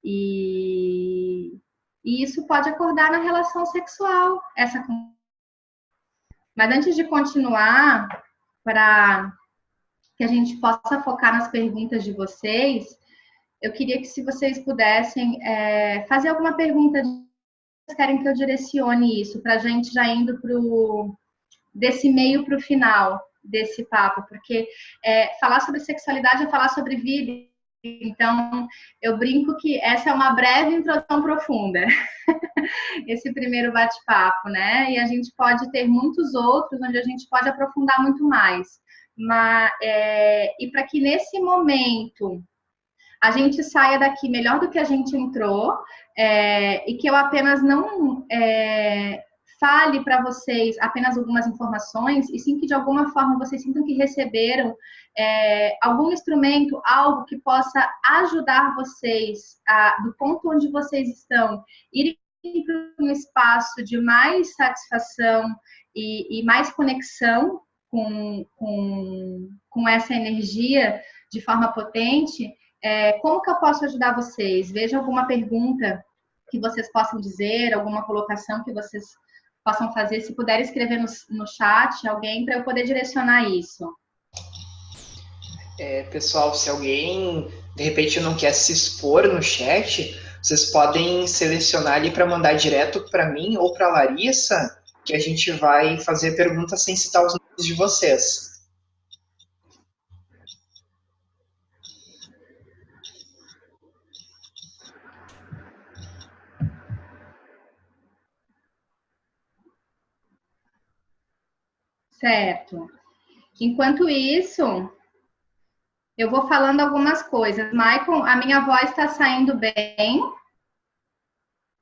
E isso pode acordar na relação sexual. Mas antes de continuar, para que a gente possa focar nas perguntas de vocês, eu queria que se vocês pudessem fazer alguma pergunta, querem que eu direcione isso, para a gente já indo desse meio para o final desse papo, porque falar sobre sexualidade é falar sobre vida. Então, eu brinco que essa é uma breve introdução profunda, esse primeiro bate-papo, né? E a gente pode ter muitos outros, onde a gente pode aprofundar muito mais. E para que nesse momento a gente saia daqui melhor do que a gente entrou, e que eu apenas não fale para vocês apenas algumas informações, e sim que de alguma forma vocês sintam que receberam algum instrumento, algo que possa ajudar vocês, do ponto onde vocês estão, irem para um espaço de mais satisfação e mais conexão com essa energia de forma potente. Como que eu posso ajudar vocês? Veja alguma pergunta que vocês possam dizer, alguma colocação que vocês possam fazer. Se puder escrever no chat, alguém, para eu poder direcionar isso. Pessoal, se alguém de repente não quer se expor no chat, vocês podem selecionar ali para mandar direto para mim ou para a Larissa, que a gente vai fazer perguntas sem citar os nomes de vocês. Certo. Enquanto isso, eu vou falando algumas coisas. Maicon, a minha voz está saindo bem?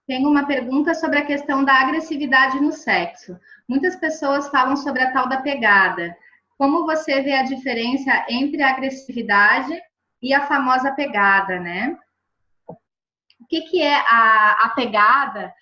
Tenho uma pergunta sobre a questão da agressividade no sexo. Muitas pessoas falam sobre a tal da pegada. Como você vê a diferença entre a agressividade e a famosa pegada, né? O que é a pegada?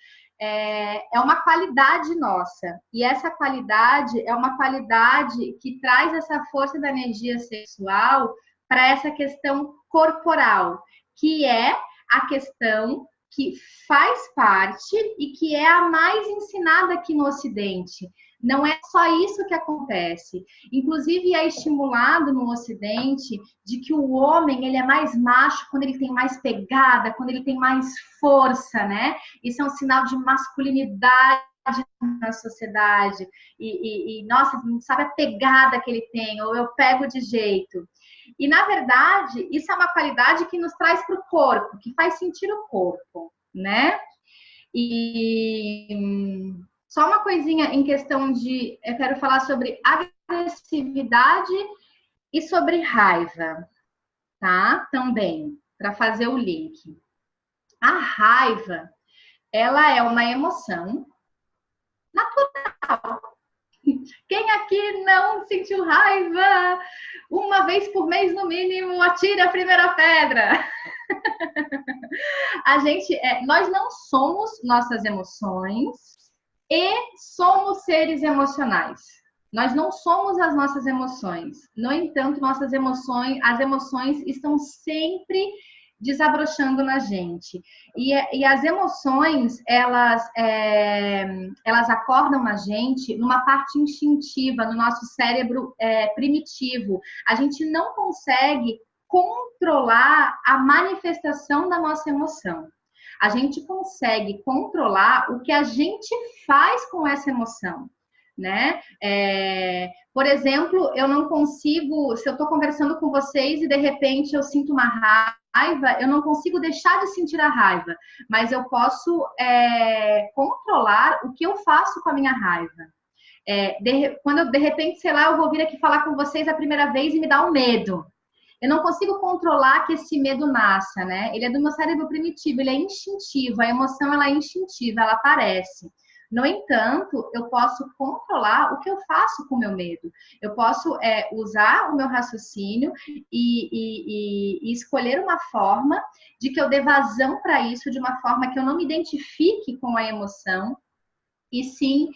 É uma qualidade nossa. E essa qualidade é uma qualidade que traz essa força da energia sexual para essa questão corporal, que é a questão que faz parte e que é a mais ensinada aqui no Ocidente. Não é só isso que acontece. Inclusive, é estimulado no Ocidente de que o homem ele é mais macho quando ele tem mais pegada, quando ele tem mais força, né? Isso é um sinal de masculinidade na sociedade. Nossa, não sabe a pegada que ele tem, ou eu pego de jeito. E, na verdade, isso é uma qualidade que nos traz para o corpo, que faz sentir o corpo, né? E só uma coisinha em questão de... Eu quero falar sobre agressividade e sobre raiva, tá? Também, para fazer o link. A raiva, ela é uma emoção natural. Quem aqui não sentiu raiva? Uma vez por mês, no mínimo, atire a primeira pedra. Nós não somos nossas emoções e somos seres emocionais. Nós não somos as nossas emoções. No entanto, as emoções estão sempre desabrochando na gente. E as emoções, elas acordam na gente numa parte instintiva, no nosso cérebro primitivo. A gente não consegue controlar a manifestação da nossa emoção. A gente consegue controlar o que a gente faz com essa emoção. né? Por exemplo, eu não consigo, se eu estou conversando com vocês e de repente eu sinto uma raiva, eu não consigo deixar de sentir a raiva, mas eu posso controlar o que eu faço com a minha raiva. Quando eu, de repente, sei lá, eu vou vir aqui falar com vocês a primeira vez e me dá um medo. Eu não consigo controlar que esse medo nasça, né? Ele é do meu cérebro primitivo, ele é instintivo, a emoção ela é instintiva, ela aparece. No entanto, eu posso controlar o que eu faço com o meu medo. Eu posso usar o meu raciocínio e escolher uma forma de que eu dê vazão para isso, de uma forma que eu não me identifique com a emoção, e sim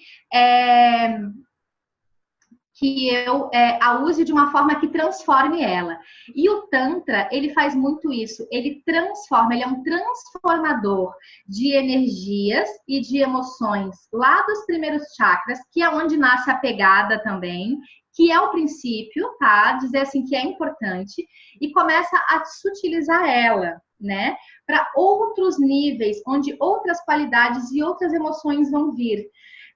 que eu a use de uma forma que transforme ela. E o Tantra, ele faz muito isso. Ele transforma, ele é um transformador de energias e de emoções lá dos primeiros chakras, que é onde nasce a pegada também, que é o princípio, tá? Dizer assim que é importante, e começa a sutilizar ela, né? Para outros níveis, onde outras qualidades e outras emoções vão vir.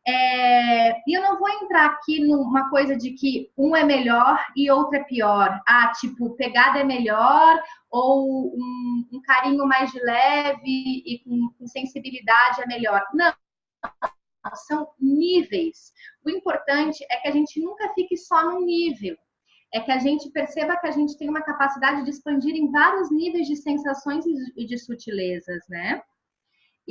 E eu não vou entrar aqui numa coisa de que um é melhor e outro é pior. Tipo, pegada é melhor ou um carinho mais de leve e com sensibilidade é melhor. Não, são níveis. O importante é que a gente nunca fique só num nível. É que a gente perceba que a gente tem uma capacidade de expandir em vários níveis de sensações e de sutilezas, né?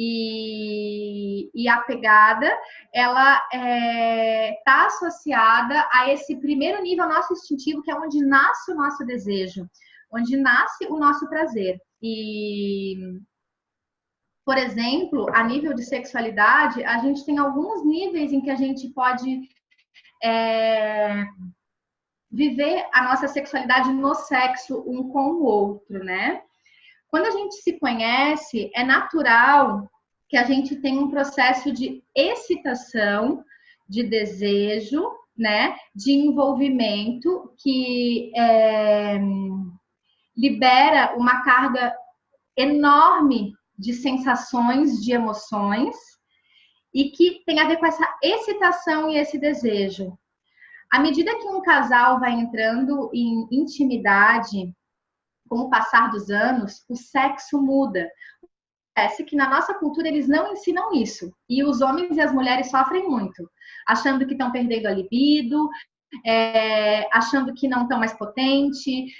E a pegada, ela está associada a esse primeiro nível nosso instintivo, que é onde nasce o nosso desejo, onde nasce o nosso prazer. E, por exemplo, a nível de sexualidade, a gente tem alguns níveis em que a gente pode viver a nossa sexualidade no sexo um com o outro, né? Quando a gente se conhece, é natural que a gente tenha um processo de excitação, de desejo, né? De envolvimento que libera uma carga enorme de sensações, de emoções, e que tem a ver com essa excitação e esse desejo. À medida que um casal vai entrando em intimidade, com o passar dos anos, o sexo muda. Parece que na nossa cultura eles não ensinam isso. E os homens e as mulheres sofrem muito, achando que estão perdendo a libido, achando que não estão mais potentes,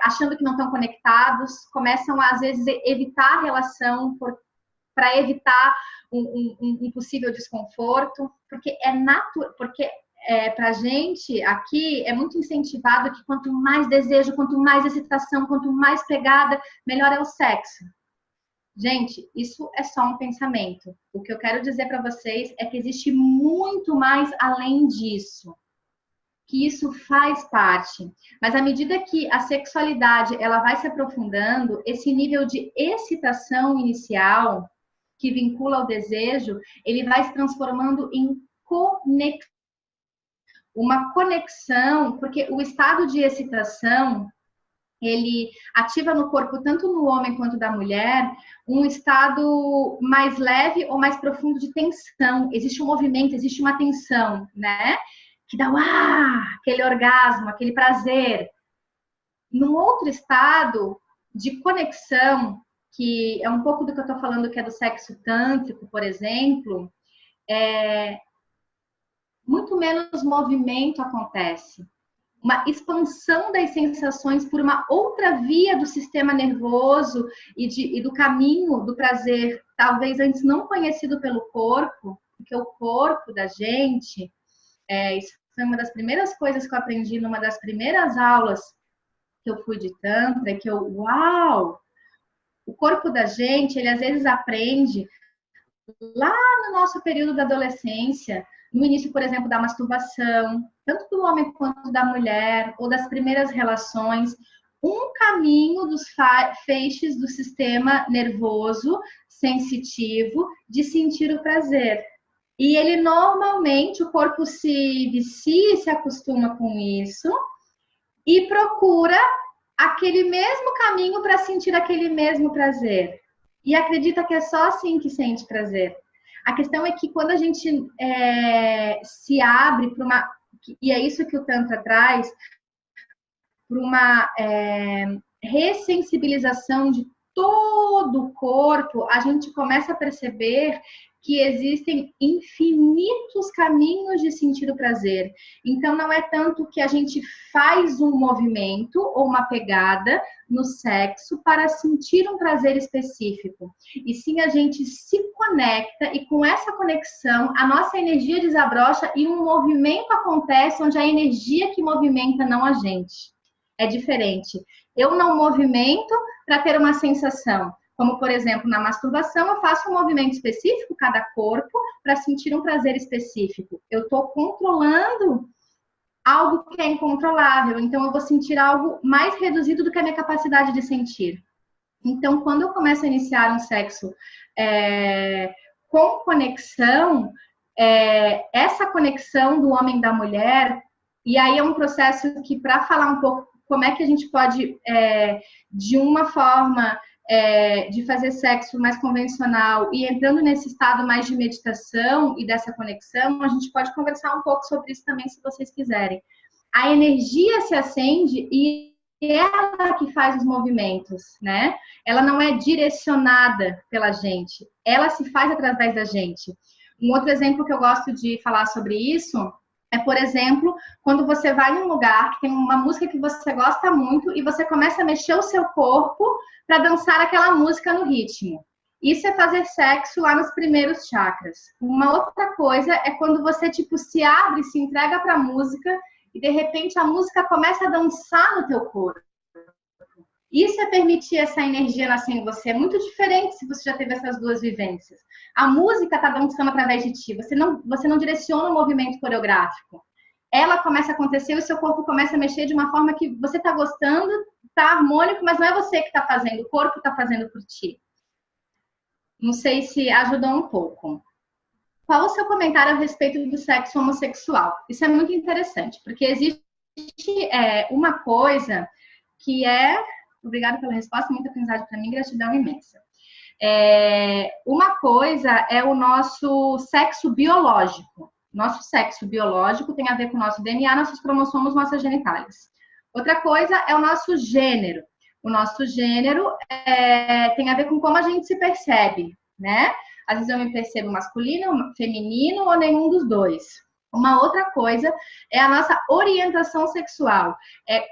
achando que não estão conectados, começam a, às vezes, evitar a relação para evitar um possível desconforto, porque para a gente aqui é muito incentivado que quanto mais desejo, quanto mais excitação, quanto mais pegada, melhor é o sexo. Gente, isso é só um pensamento. O que eu quero dizer para vocês é que existe muito mais além disso, que isso faz parte. Mas à medida que a sexualidade ela vai se aprofundando, esse nível de excitação inicial que vincula ao desejo, ele vai se transformando em conexão. Uma conexão, porque o estado de excitação, ele ativa no corpo, tanto no homem quanto da mulher, um estado mais leve ou mais profundo de tensão. Existe um movimento, existe uma tensão, né? Que dá aquele orgasmo, aquele prazer. Num outro estado de conexão, que é um pouco do que eu estou falando, que é do sexo tântrico, por exemplo, muito menos movimento acontece. Uma expansão das sensações por uma outra via do sistema nervoso e do caminho do prazer, talvez antes não conhecido pelo corpo, porque o corpo da gente, isso foi uma das primeiras coisas que eu aprendi numa das primeiras aulas que eu fui de Tantra, que o corpo da gente, ele às vezes aprende lá no nosso período da adolescência, no início, por exemplo, da masturbação, tanto do homem quanto da mulher, ou das primeiras relações, um caminho dos feixes do sistema nervoso sensitivo de sentir o prazer. E ele normalmente, o corpo se vicia e se acostuma com isso e procura aquele mesmo caminho para sentir aquele mesmo prazer. E acredita que é só assim que sente prazer. A questão é que quando a gente se abre para uma... E é isso que o Tantra traz, para uma ressensibilização de todo o corpo, a gente começa a perceber que existem infinitos caminhos de sentir o prazer. Então, não é tanto que a gente faz um movimento ou uma pegada no sexo para sentir um prazer específico. E sim, a gente se conecta e com essa conexão, a nossa energia desabrocha e um movimento acontece onde a energia que movimenta, não a gente. É diferente. Eu não movimento para ter uma sensação. Como, por exemplo, na masturbação, eu faço um movimento específico, cada corpo, para sentir um prazer específico. Eu estou controlando algo que é incontrolável. Então, eu vou sentir algo mais reduzido do que a minha capacidade de sentir. Então, quando eu começo a iniciar um sexo com conexão, essa conexão do homem e da mulher, e aí é um processo que, para falar um pouco como é que a gente pode, de uma forma de fazer sexo mais convencional e entrando nesse estado mais de meditação e dessa conexão, a gente pode conversar um pouco sobre isso também, se vocês quiserem. A energia se acende e é ela que faz os movimentos, né? Ela não é direcionada pela gente, ela se faz através da gente. Um outro exemplo que eu gosto de falar sobre isso é, por exemplo, quando você vai em um lugar que tem uma música que você gosta muito e você começa a mexer o seu corpo para dançar aquela música no ritmo. Isso é fazer sexo lá nos primeiros chakras. Uma outra coisa é quando você, tipo, se abre, se entrega para a música e, de repente, a música começa a dançar no teu corpo. Isso é permitir essa energia nascer em você. É muito diferente se você já teve essas duas vivências. A música está dançando através de ti. Você não direciona o movimento coreográfico. Ela começa a acontecer e o seu corpo começa a mexer de uma forma que você está gostando, está harmônico, mas não é você que está fazendo, o corpo está fazendo por ti. Não sei se ajudou um pouco. Qual o seu comentário a respeito do sexo homossexual? Isso é muito interessante, porque existe uma coisa que é... Obrigada pela resposta, muita aprendizagem para mim, gratidão imensa. Uma coisa é o nosso sexo biológico. Nosso sexo biológico tem a ver com o nosso DNA, nossos cromossomos, nossas genitálias. Outra coisa é o nosso gênero. O nosso gênero tem a ver com como a gente se percebe, né? Às vezes eu me percebo masculino, feminino ou nenhum dos dois. Uma outra coisa é a nossa orientação sexual.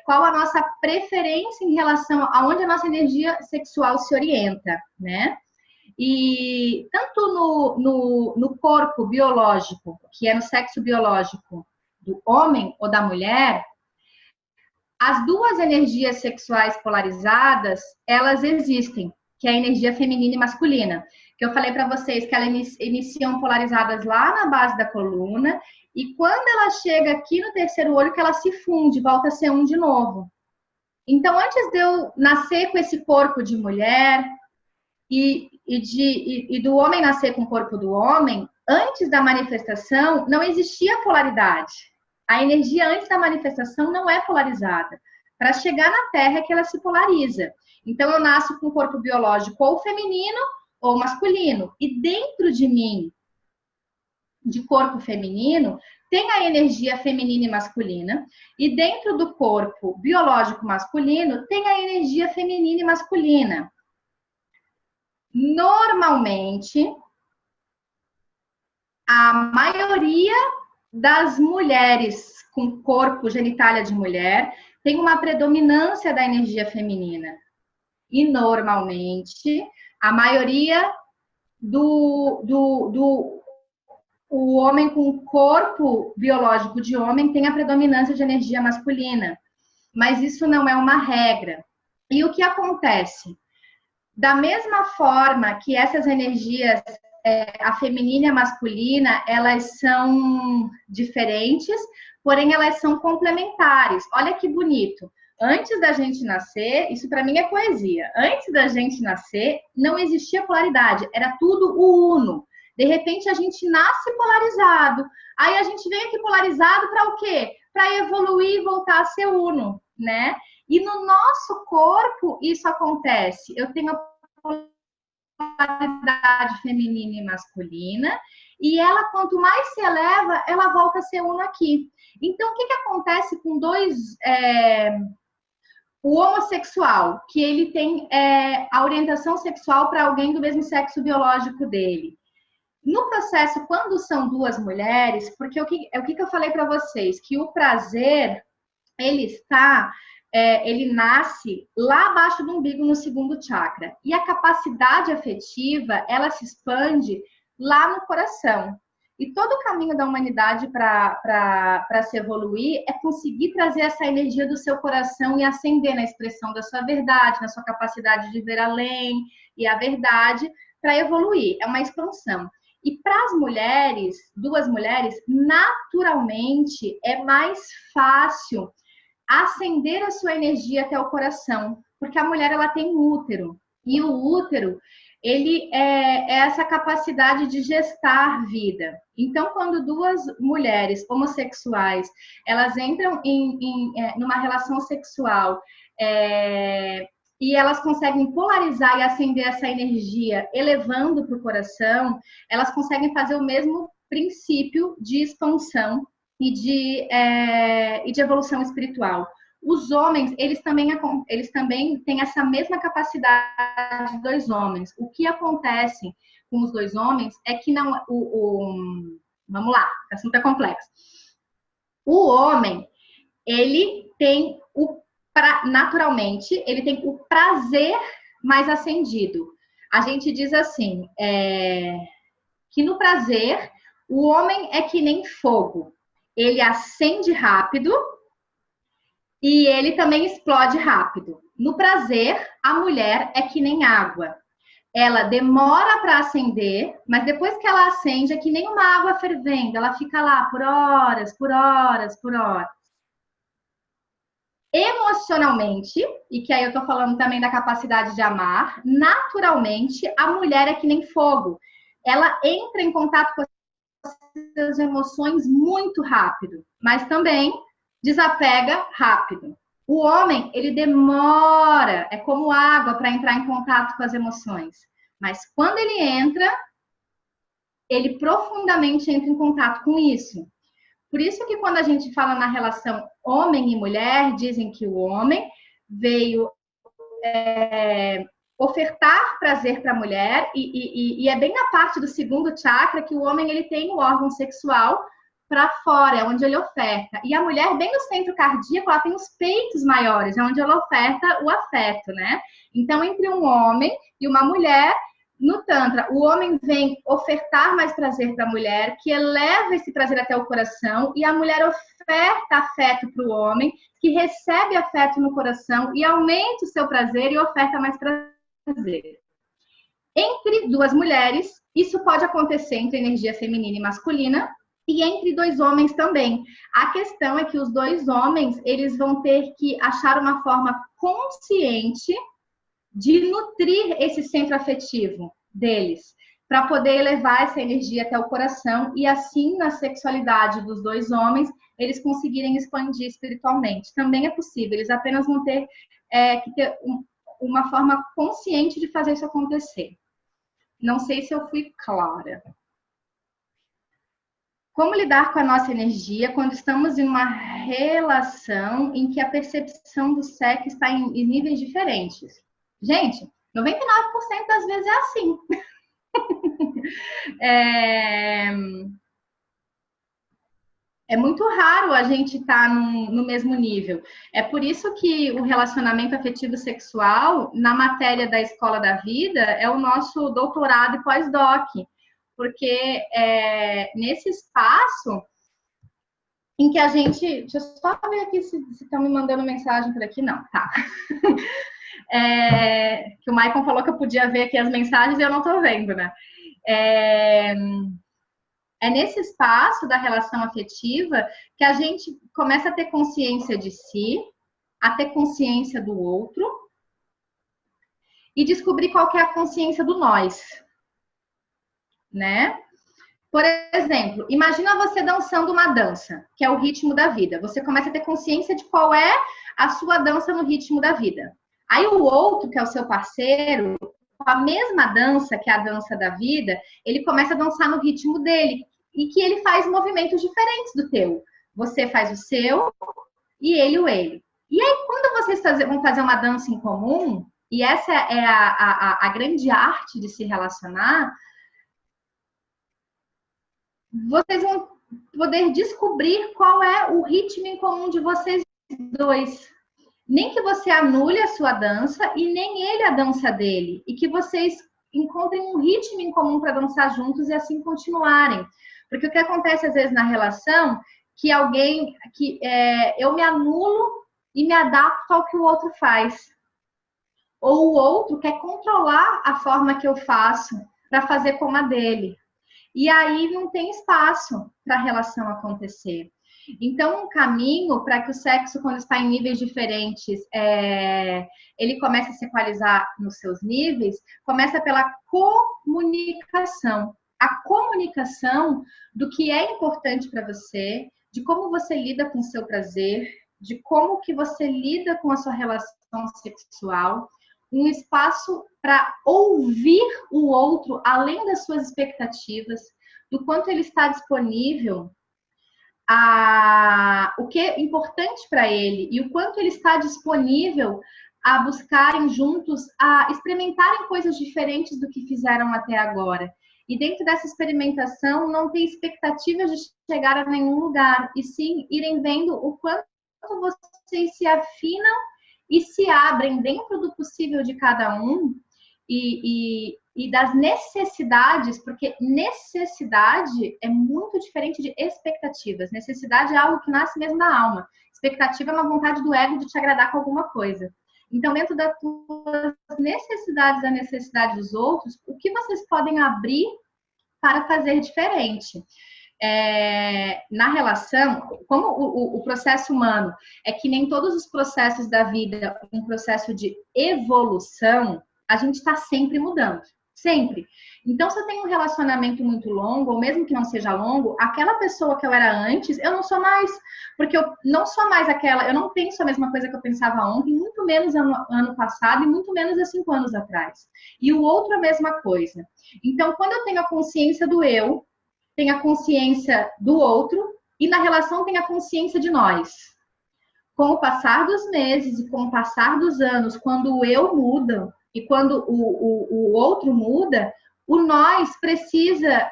Qual a nossa preferência em relação a onde a nossa energia sexual se orienta, né? E tanto no corpo biológico, que é no sexo biológico do homem ou da mulher, as duas energias sexuais polarizadas, elas existem, que é a energia feminina e masculina. Que eu falei para vocês que elas iniciam polarizadas lá na base da coluna, e quando ela chega aqui no terceiro olho, que ela se funde, volta a ser um de novo. Então, antes de eu nascer com esse corpo de mulher e do homem nascer com o corpo do homem, antes da manifestação, não existia polaridade. A energia antes da manifestação não é polarizada. Para chegar na Terra é que ela se polariza. Então, eu nasço com o corpo biológico ou feminino ou masculino. E dentro de mim, de corpo feminino, tem a energia feminina e masculina, e dentro do corpo biológico masculino tem a energia feminina e masculina. Normalmente, a maioria das mulheres com corpo, genitália de mulher, tem uma predominância da energia feminina. E normalmente, a maioria o homem com corpo biológico de homem tem a predominância de energia masculina. Mas isso não é uma regra. E o que acontece? Da mesma forma que essas energias, a feminina e a masculina, elas são diferentes, porém elas são complementares. Olha que bonito. Antes da gente nascer, isso para mim é poesia. Antes da gente nascer, não existia polaridade, era tudo o uno. De repente, a gente nasce polarizado. Aí a gente vem aqui polarizado para o quê? Para evoluir e voltar a ser uno, né? E no nosso corpo, isso acontece. Eu tenho a polaridade feminina e masculina, e ela, quanto mais se eleva, ela volta a ser uno aqui. Então, o que acontece com o homossexual, que ele tem a orientação sexual para alguém do mesmo sexo biológico dele? No processo, quando são duas mulheres, porque o que eu falei para vocês? Que o prazer, ele nasce lá abaixo do umbigo, no segundo chakra. E a capacidade afetiva, ela se expande lá no coração. E todo o caminho da humanidade para se evoluir é conseguir trazer essa energia do seu coração e acender na expressão da sua verdade, na sua capacidade de ver além e a verdade, para evoluir. É uma expansão. E para as mulheres, duas mulheres, naturalmente é mais fácil acender a sua energia até o coração, porque a mulher, ela tem útero, e o útero, ele é essa capacidade de gestar vida. Então, quando duas mulheres homossexuais, elas entram numa relação sexual, e elas conseguem polarizar e acender essa energia, elevando para o coração, elas conseguem fazer o mesmo princípio de expansão e de evolução espiritual. Os homens, eles também têm essa mesma capacidade de dois homens. O que acontece com os dois homens é que não... vamos lá, o assunto é complexo. O homem, ele tem naturalmente, ele tem o prazer mais acendido. A gente diz assim, que no prazer, o homem é que nem fogo. Ele acende rápido e ele também explode rápido. No prazer, a mulher é que nem água. Ela demora para acender, mas depois que ela acende, é que nem uma água fervendo. Ela fica lá por horas, por horas, por horas. Emocionalmente, e que aí eu tô falando também da capacidade de amar, naturalmente, a mulher é que nem fogo. Ela entra em contato com as emoções muito rápido, mas também desapega rápido. O homem, ele demora, é como água para entrar em contato com as emoções. Mas quando ele entra, ele profundamente entra em contato com isso. Por isso que quando a gente fala na relação homem e mulher, dizem que o homem veio ofertar prazer para a mulher e é bem na parte do segundo chakra que o homem, ele tem o órgão sexual para fora, é onde ele oferta. E a mulher, bem no centro cardíaco, ela tem os peitos maiores, é onde ela oferta o afeto, né? Então, entre um homem e uma mulher, no Tantra, o homem vem ofertar mais prazer para a mulher, que eleva esse prazer até o coração, e a mulher oferta afeto para o homem, que recebe afeto no coração e aumenta o seu prazer e oferta mais prazer. Entre duas mulheres, isso pode acontecer entre energia feminina e masculina, e entre dois homens também. A questão é que os dois homens, eles vão ter que achar uma forma consciente de nutrir esse centro afetivo deles, para poder elevar essa energia até o coração e assim, na sexualidade dos dois homens, eles conseguirem expandir espiritualmente. Também é possível, eles apenas vão ter que ter uma forma consciente de fazer isso acontecer. Não sei se eu fui clara. Como lidar com a nossa energia quando estamos em uma relação em que a percepção do sexo está em níveis diferentes? Gente, 99% das vezes é assim. É muito raro a gente estar no mesmo nível. É por isso que o relacionamento afetivo sexual, na matéria da Escola da Vida, é o nosso doutorado e pós-doc. Porque nesse espaço em que a gente... Deixa eu só ver aqui se estão me mandando mensagem por aqui. Não, tá. Que o Maicon falou que eu podia ver aqui as mensagens e eu não estou vendo, né? É nesse espaço da relação afetiva que a gente começa a ter consciência de si, a ter consciência do outro e descobrir qual que é a consciência do nós, né? Por exemplo, imagina você dançando uma dança, que é o ritmo da vida. Você começa a ter consciência de qual é a sua dança no ritmo da vida. Aí o outro, que é o seu parceiro, a mesma dança, que é a dança da vida, ele começa a dançar no ritmo dele, e que ele faz movimentos diferentes do teu. Você faz o seu e ele o ele. E aí, quando vocês vão fazer uma dança em comum, e essa é a grande arte de se relacionar, vocês vão poder descobrir qual é o ritmo em comum de vocês dois. Nem que você anule a sua dança e nem ele a dança dele. E que vocês encontrem um ritmo em comum para dançar juntos e assim continuarem. Porque o que acontece às vezes na relação, que eu me anulo e me adapto ao que o outro faz. Ou o outro quer controlar a forma que eu faço para fazer como a dele. E aí não tem espaço para a relação acontecer. Então, um caminho para que o sexo, quando está em níveis diferentes, ele comece a se equalizar nos seus níveis, começa pela comunicação. A comunicação do que é importante para você, de como você lida com o seu prazer, de como que você lida com a sua relação sexual, um espaço para ouvir o outro além das suas expectativas, do quanto ele está disponível, o que é importante para ele e o quanto ele está disponível a buscarem juntos, a experimentarem coisas diferentes do que fizeram até agora. E dentro dessa experimentação, não ter expectativas de chegar a nenhum lugar, e sim irem vendo o quanto vocês se afinam e se abrem dentro do possível de cada um e das necessidades, porque necessidade é muito diferente de expectativas. Necessidade é algo que nasce mesmo da alma. Expectativa é uma vontade do ego de te agradar com alguma coisa. Então, dentro das tuas necessidades, da necessidade dos outros, o que vocês podem abrir para fazer diferente? Na relação, como o processo humano é que nem todos os processos da vida, um processo de evolução, a gente está sempre mudando, sempre. Então, se eu tenho um relacionamento muito longo, ou mesmo que não seja longo, aquela pessoa que eu era antes, eu não sou mais, porque eu não sou mais aquela, eu não penso a mesma coisa que eu pensava ontem, muito menos ano passado e muito menos há 5 anos atrás. E o outro a mesma coisa. Então, quando eu tenho a consciência do eu, tenho a consciência do outro, e na relação tenho a consciência de nós. Com o passar dos meses e com o passar dos anos, quando o eu muda e quando o outro muda, o nós precisa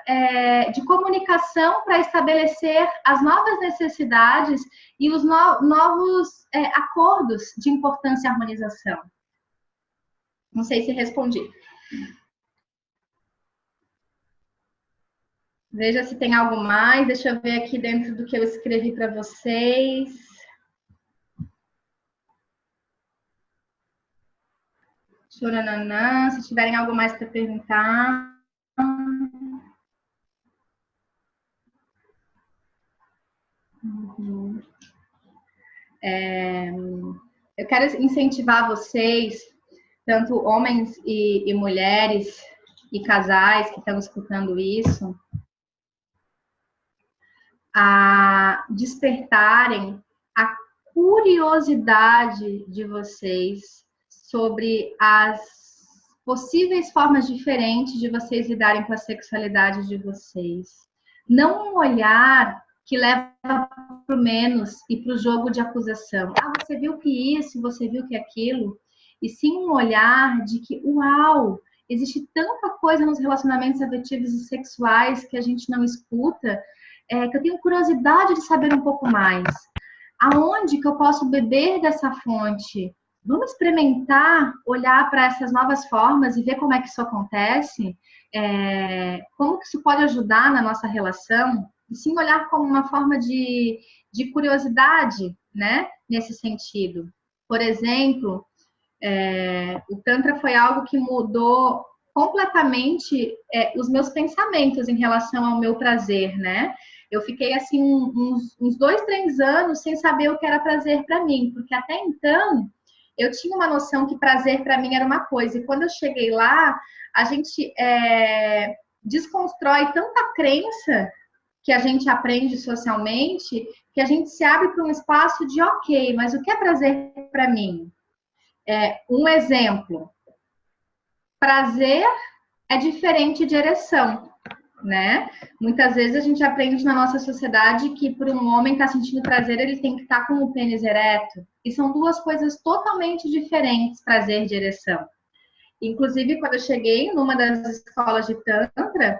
de comunicação para estabelecer as novas necessidades e os novos acordos de importância e harmonização. Não sei se respondi. Veja se tem algo mais. Deixa eu ver aqui dentro do que eu escrevi para vocês. Chorananã, se tiverem algo mais para perguntar. Eu quero incentivar vocês, tanto homens e mulheres e casais que estão escutando isso, a despertarem a curiosidade de vocês sobre as possíveis formas diferentes de vocês lidarem com a sexualidade de vocês. Não um olhar que leva para o menos e para o jogo de acusação. Ah, você viu que isso, você viu que aquilo. E sim um olhar de que, uau, existe tanta coisa nos relacionamentos afetivos e sexuais que a gente não escuta, que eu tenho curiosidade de saber um pouco mais. Aonde que eu posso beber dessa fonte? Vamos experimentar, olhar para essas novas formas e ver como é que isso acontece, como que isso pode ajudar na nossa relação, e sim olhar como uma forma de curiosidade, né, nesse sentido. Por exemplo, o Tantra foi algo que mudou completamente os meus pensamentos em relação ao meu prazer, né? Eu fiquei assim uns 2, 3 anos sem saber o que era prazer para mim, porque até então eu tinha uma noção que prazer para mim era uma coisa, e quando eu cheguei lá, a gente desconstrói tanta crença que a gente aprende socialmente, que a gente se abre para um espaço de ok, mas o que é prazer para mim? Um exemplo, prazer é diferente de ereção, né? Muitas vezes a gente aprende na nossa sociedade que para um homem estar sentindo prazer, ele tem que estar com o pênis ereto. E são duas coisas totalmente diferentes, prazer de ereção. Inclusive, quando eu cheguei numa das escolas de Tantra,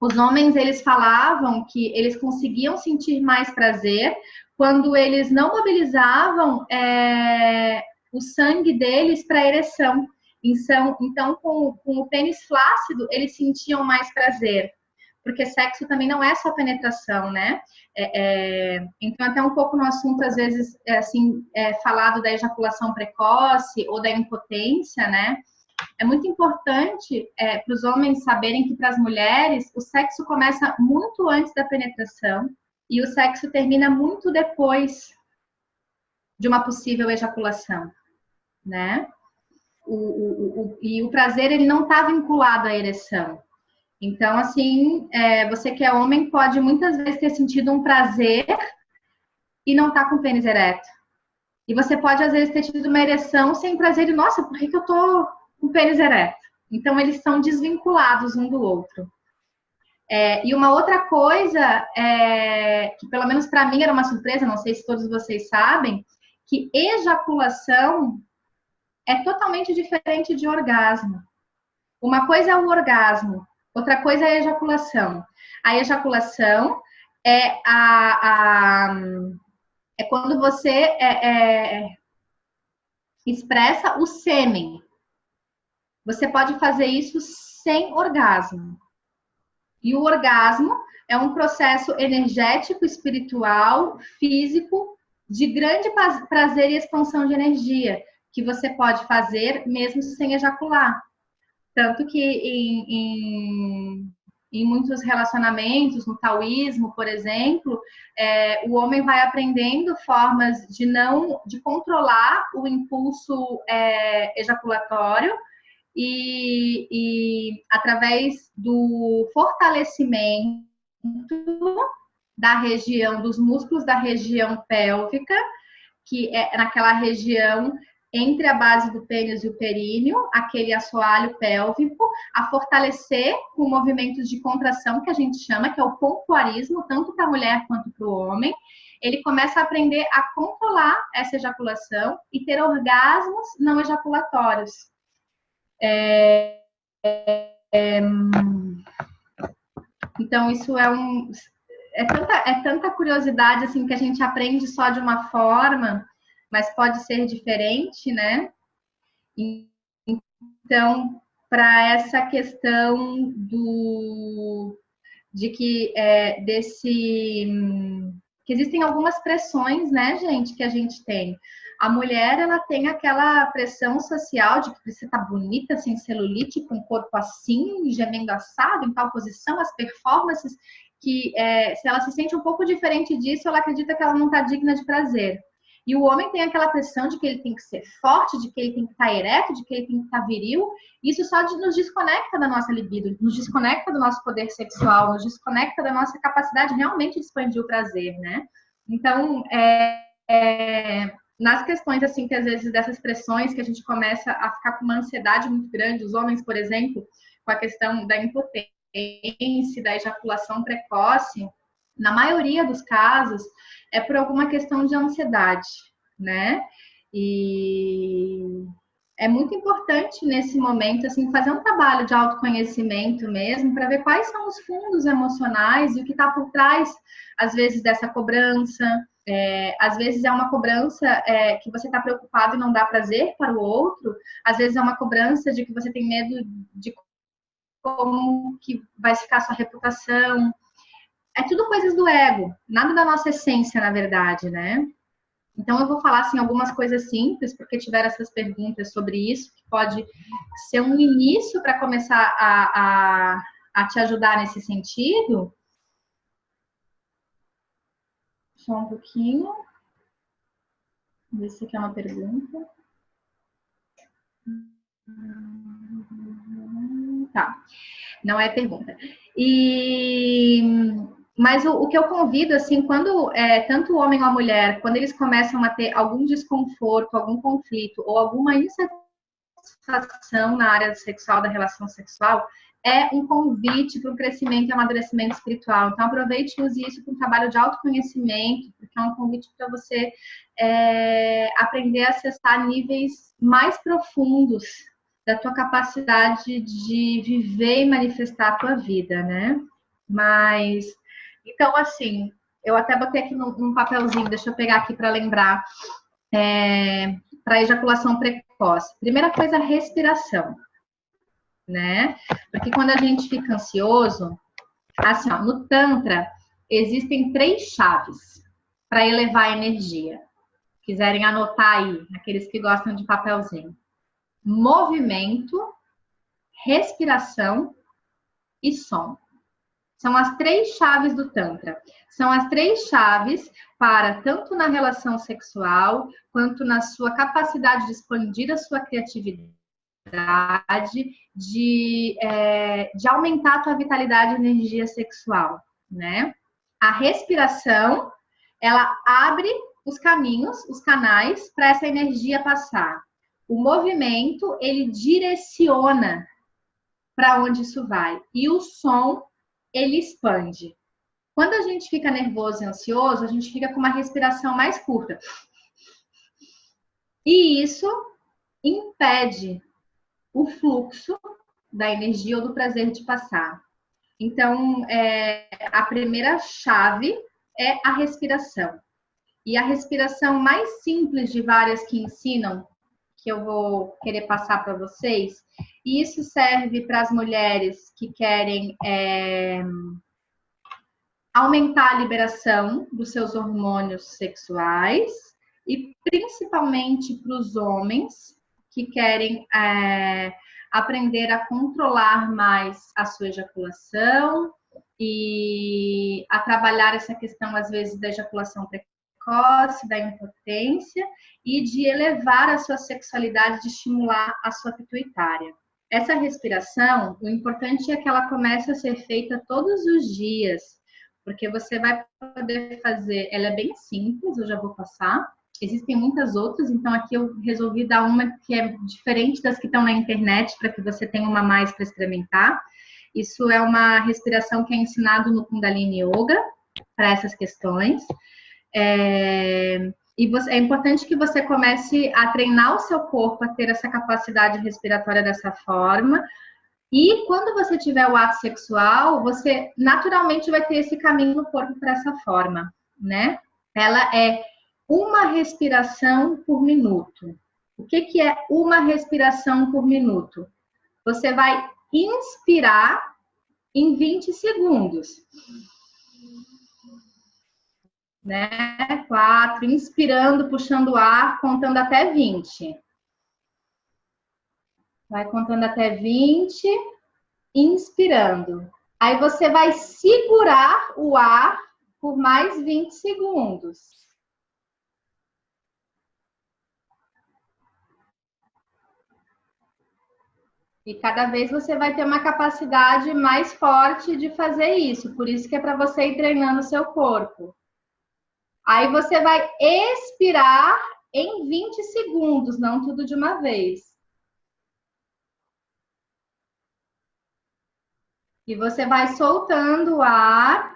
os homens, eles falavam que eles conseguiam sentir mais prazer quando eles não mobilizavam o sangue deles para ereção. Então, com o pênis flácido, eles sentiam mais prazer. Porque sexo também não é só penetração, né? Então, até um pouco no assunto, às vezes, falado da ejaculação precoce ou da impotência, né? É muito importante para os homens saberem que para as mulheres o sexo começa muito antes da penetração e o sexo termina muito depois de uma possível ejaculação, né? E o prazer, ele não está vinculado à ereção. Então, assim, você que é homem pode muitas vezes ter sentido um prazer e não tá com o pênis ereto. E você pode, às vezes, ter tido uma ereção sem prazer e, nossa, por que eu tô com o pênis ereto? Então, eles são desvinculados um do outro. E uma outra coisa, que pelo menos para mim era uma surpresa, não sei se todos vocês sabem, que ejaculação é totalmente diferente de orgasmo. Uma coisa é o orgasmo, outra coisa é a ejaculação. A ejaculação é quando você expressa o sêmen. Você pode fazer isso sem orgasmo. E o orgasmo é um processo energético, espiritual, físico, de grande prazer e expansão de energia, que você pode fazer mesmo sem ejacular. Tanto que em muitos relacionamentos, no taoísmo, por exemplo, o homem vai aprendendo formas de controlar o impulso ejaculatório e através do fortalecimento da região, dos músculos da região pélvica, que é naquela região entre a base do pênis e o períneo, aquele assoalho pélvico, a fortalecer com movimentos de contração, que a gente chama, que é o pompoarismo, tanto para a mulher quanto para o homem. Ele começa a aprender a controlar essa ejaculação e ter orgasmos não ejaculatórios. Então, isso é tanta curiosidade assim que a gente aprende só de uma forma, mas pode ser diferente, né? Então, para essa questão de que que existem algumas pressões, né, gente, que a gente tem. A mulher, ela tem aquela pressão social de que precisa estar bonita, sem celulite, com o corpo assim, gemendo assado, em tal posição, as performances, que se ela se sente um pouco diferente disso, ela acredita que ela não está digna de prazer. E o homem tem aquela pressão de que ele tem que ser forte, de que ele tem que estar ereto, de que ele tem que estar viril. Isso só nos desconecta da nossa libido, nos desconecta do nosso poder sexual, nos desconecta da nossa capacidade realmente de expandir o prazer, né? Então, nas questões, assim, que às vezes dessas pressões que a gente começa a ficar com uma ansiedade muito grande, os homens, por exemplo, com a questão da impotência, da ejaculação precoce, na maioria dos casos, é por alguma questão de ansiedade, né? E é muito importante nesse momento, assim, fazer um trabalho de autoconhecimento mesmo, para ver quais são os fundos emocionais e o que está por trás, às vezes, dessa cobrança. Às vezes é uma cobrança que você está preocupado e não dá prazer para o outro, às vezes é uma cobrança de que você tem medo de como que vai ficar a sua reputação. É tudo coisas do ego, nada da nossa essência, na verdade, né? Então, eu vou falar, assim, algumas coisas simples, porque tiveram essas perguntas sobre isso, que pode ser um início para começar a te ajudar nesse sentido. Só um pouquinho. Vamos ver se aqui é uma pergunta. Tá, não é pergunta. Mas o que eu convido, assim, quando tanto o homem ou a mulher, quando eles começam a ter algum desconforto, algum conflito ou alguma insatisfação ação na área sexual, da relação sexual, é um convite para o crescimento e amadurecimento espiritual. Então, aproveite e use isso para um trabalho de autoconhecimento, porque é um convite para você aprender a acessar níveis mais profundos da tua capacidade de viver e manifestar a tua vida, né? Mas, então, assim, eu até botei aqui num papelzinho, deixa eu pegar aqui para lembrar, para ejaculação precoce. Primeira coisa, respiração, né? Porque quando a gente fica ansioso, assim, ó, no Tantra, existem 3 chaves para elevar a energia. Quiserem anotar aí, aqueles que gostam de papelzinho. Movimento, respiração e som. São as 3 chaves do Tantra. São as 3 chaves para, tanto na relação sexual, quanto na sua capacidade de expandir a sua criatividade, de aumentar a tua vitalidade e energia sexual, né? A respiração, ela abre os caminhos, os canais para essa energia passar. O movimento, ele direciona para onde isso vai. E o som, ele expande. Quando a gente fica nervoso e ansioso, a gente fica com uma respiração mais curta. E isso impede o fluxo da energia ou do prazer de passar. Então, a primeira chave é a respiração. E a respiração mais simples de várias que ensinam, que eu vou querer passar para vocês, e isso serve para as mulheres que querem aumentar a liberação dos seus hormônios sexuais e principalmente para os homens que querem aprender a controlar mais a sua ejaculação e a trabalhar essa questão, às vezes, da ejaculação precoce, da impotência e de elevar a sua sexualidade, de estimular a sua pituitária. Essa respiração, o importante é que ela comece a ser feita todos os dias, porque você vai poder fazer, ela é bem simples, eu já vou passar. Existem muitas outras, então aqui eu resolvi dar uma que é diferente das que estão na internet, para que você tenha uma mais para experimentar. Isso é uma respiração que é ensinado no Kundalini Yoga, para essas questões. É importante que você comece a treinar o seu corpo a ter essa capacidade respiratória dessa forma. E quando você tiver o ato sexual, você naturalmente vai ter esse caminho no corpo para essa forma, né? Ela é uma respiração por minuto. O que é uma respiração por minuto? Você vai inspirar em 20 segundos. Né? 4, inspirando, puxando o ar, contando até 20. Vai contando até 20, inspirando. Aí você vai segurar o ar por mais 20 segundos. E cada vez você vai ter uma capacidade mais forte de fazer isso. Por isso que é para você ir treinando o seu corpo. Aí você vai expirar em 20 segundos, não tudo de uma vez. E você vai soltando o ar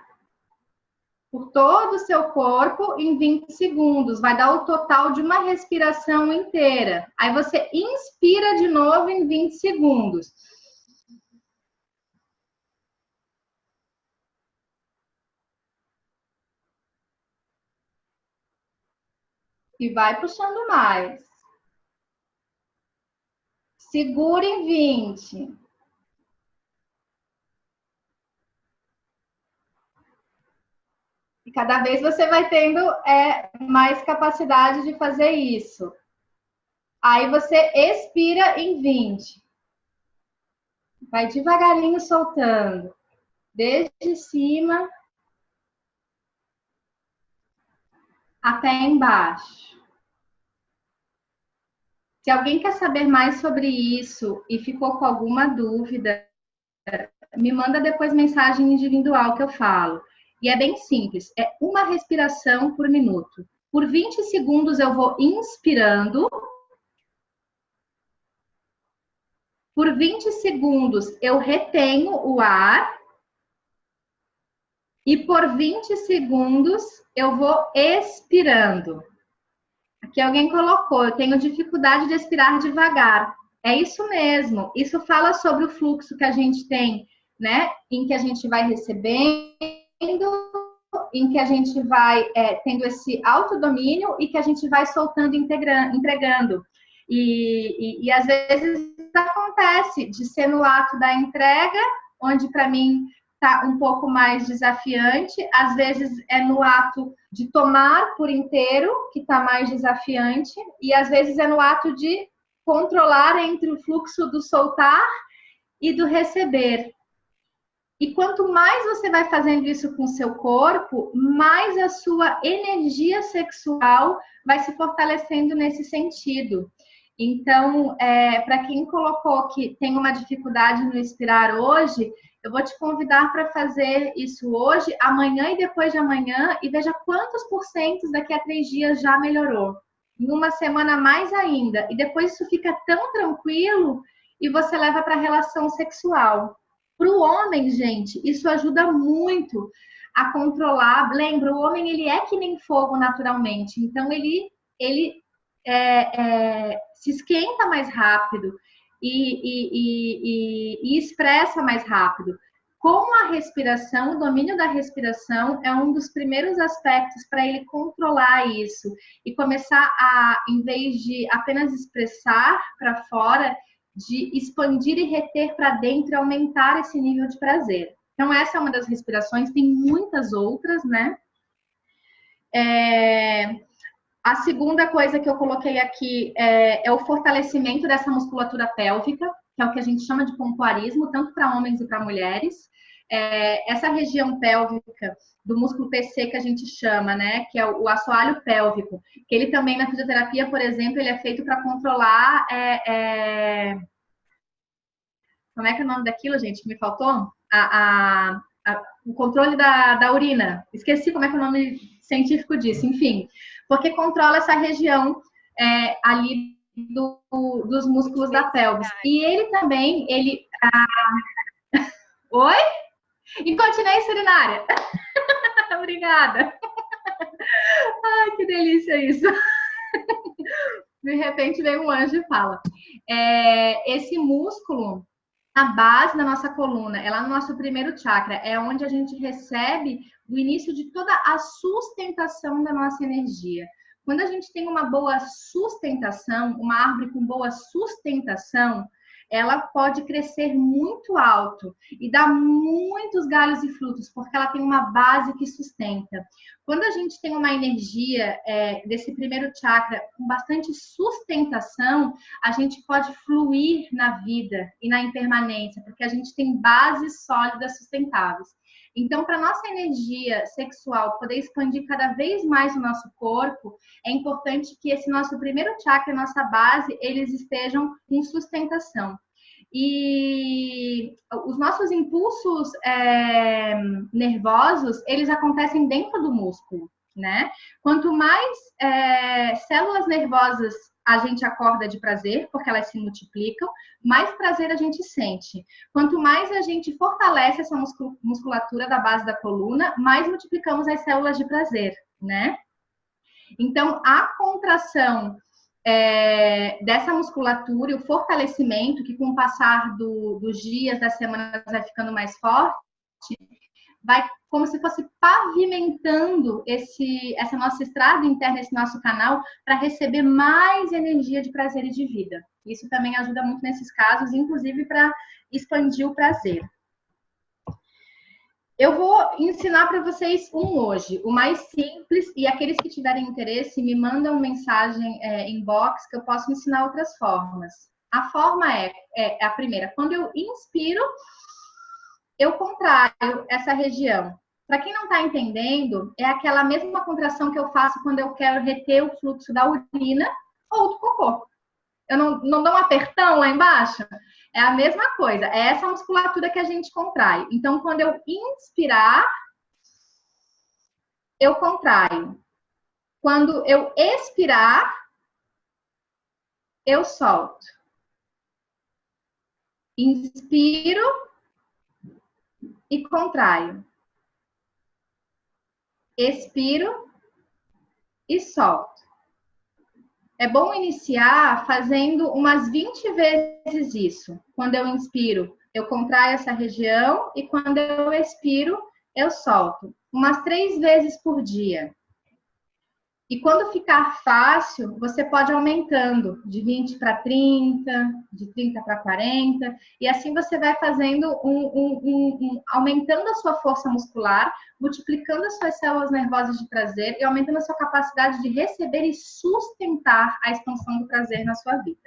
por todo o seu corpo em 20 segundos. Vai dar o total de uma respiração inteira. Aí você inspira de novo em 20 segundos. E vai puxando mais. Segura em 20. E cada vez você vai tendo mais capacidade de fazer isso. Aí você expira em 20. Vai devagarinho soltando. Desde cima até embaixo. Se alguém quer saber mais sobre isso e ficou com alguma dúvida, me manda depois mensagem individual que eu falo. E é bem simples, é uma respiração por minuto. Por 20 segundos eu vou inspirando. Por 20 segundos, eu retenho o ar. E por 20 segundos, eu vou expirando. Aqui alguém colocou, eu tenho dificuldade de expirar devagar. É isso mesmo. Isso fala sobre o fluxo que a gente tem, né? Em que a gente vai recebendo, em que a gente vai tendo esse autodomínio e que a gente vai soltando, entregando. E às vezes acontece de ser no ato da entrega, onde para mim está um pouco mais desafiante, às vezes é no ato de tomar por inteiro, que está mais desafiante, e às vezes é no ato de controlar entre o fluxo do soltar e do receber. E quanto mais você vai fazendo isso com o seu corpo, mais a sua energia sexual vai se fortalecendo nesse sentido. Então, para quem colocou que tem uma dificuldade no expirar hoje, eu vou te convidar para fazer isso hoje, amanhã e depois de amanhã, e veja quantos porcentos daqui a 3 dias já melhorou. Em uma semana mais ainda. E depois isso fica tão tranquilo e você leva para a relação sexual. Para o homem, gente, isso ajuda muito a controlar. Lembra, o homem ele é que nem fogo naturalmente. Então, ele se esquenta mais rápido e expressa mais rápido. Com a respiração, o domínio da respiração é um dos primeiros aspectos para ele controlar isso e começar a, em vez de apenas expressar para fora, de expandir e reter para dentro e aumentar esse nível de prazer. Então, essa é uma das respirações, tem muitas outras, né? A segunda coisa que eu coloquei aqui é o fortalecimento dessa musculatura pélvica, que é o que a gente chama de pompoarismo, tanto para homens e para mulheres. Essa região pélvica do músculo PC que a gente chama, né, que é o assoalho pélvico, que ele também na fisioterapia, por exemplo, ele é feito para controlar como é que é o nome daquilo, gente, que me faltou? O controle da urina. Esqueci como é que é o nome científico disso, enfim. Porque controla essa região ali dos músculos da pelvis. E ele também, Oi? Incontinência urinária. Obrigada. Ai, que delícia isso. De repente vem um anjo e fala. Esse músculo, a base da nossa coluna, é lá no nosso primeiro chakra, é onde a gente recebe o início de toda a sustentação da nossa energia. Quando a gente tem uma boa sustentação, uma árvore com boa sustentação, ela pode crescer muito alto e dar muitos galhos e frutos, porque ela tem uma base que sustenta. Quando a gente tem uma energia desse primeiro chakra com bastante sustentação, a gente pode fluir na vida e na impermanência, porque a gente tem bases sólidas sustentáveis. Então, para nossa energia sexual poder expandir cada vez mais o nosso corpo, é importante que esse nosso primeiro chakra, nossa base, eles estejam em sustentação. E os nossos impulsos nervosos, eles acontecem dentro do músculo, né? Quanto mais células nervosas a gente acorda de prazer, porque elas se multiplicam, mais prazer a gente sente. Quanto mais a gente fortalece essa musculatura da base da coluna, mais multiplicamos as células de prazer, né? Então, a contração dessa musculatura e o fortalecimento, que com o passar dos dias, das semanas, vai ficando mais forte, vai como se fosse pavimentando essa nossa estrada interna, esse nosso canal, para receber mais energia de prazer e de vida. Isso também ajuda muito nesses casos, inclusive para expandir o prazer. Eu vou ensinar para vocês hoje, o mais simples, e aqueles que tiverem interesse, me mandam mensagem inbox que eu posso ensinar outras formas. A forma é a primeira, quando eu inspiro, eu contraio essa região. Para quem não está entendendo, é aquela mesma contração que eu faço quando eu quero reter o fluxo da urina ou do cocô. Eu não dou um apertão lá embaixo? É a mesma coisa, é essa musculatura que a gente contrai. Então, quando eu inspirar, eu contraio. Quando eu expirar, eu solto. Inspiro e contraio. Expiro e solto. É bom iniciar fazendo umas 20 vezes isso. Quando eu inspiro, eu contraio essa região e quando eu expiro, eu solto. Umas 3 vezes por dia. E quando ficar fácil, você pode ir aumentando de 20 para 30, de 30 para 40, e assim você vai fazendo aumentando a sua força muscular, multiplicando as suas células nervosas de prazer e aumentando a sua capacidade de receber e sustentar a expansão do prazer na sua vida.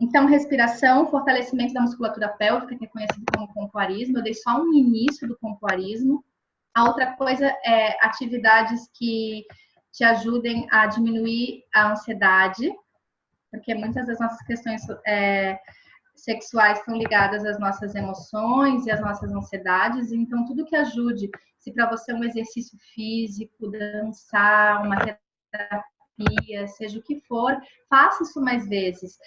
Então, respiração, fortalecimento da musculatura pélvica, que é conhecido como pompoarismo. Eu dei só um início do pompoarismo. A outra coisa é atividades que te ajudem a diminuir a ansiedade, porque muitas das nossas questões sexuais estão ligadas às nossas emoções e às nossas ansiedades. Então, tudo que ajude, se para você é um exercício físico, dançar, uma terapia, seja o que for, faça isso mais vezes.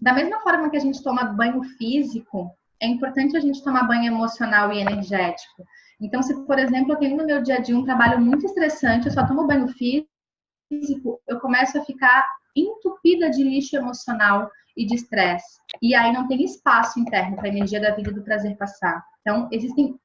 Da mesma forma que a gente toma banho físico, é importante a gente tomar banho emocional e energético. Então, se, por exemplo, eu tenho no meu dia a dia um trabalho muito estressante, eu só tomo banho físico, eu começo a ficar entupida de lixo emocional e de estresse. E aí não tem espaço interno para a energia da vida e do prazer passar. Então, existem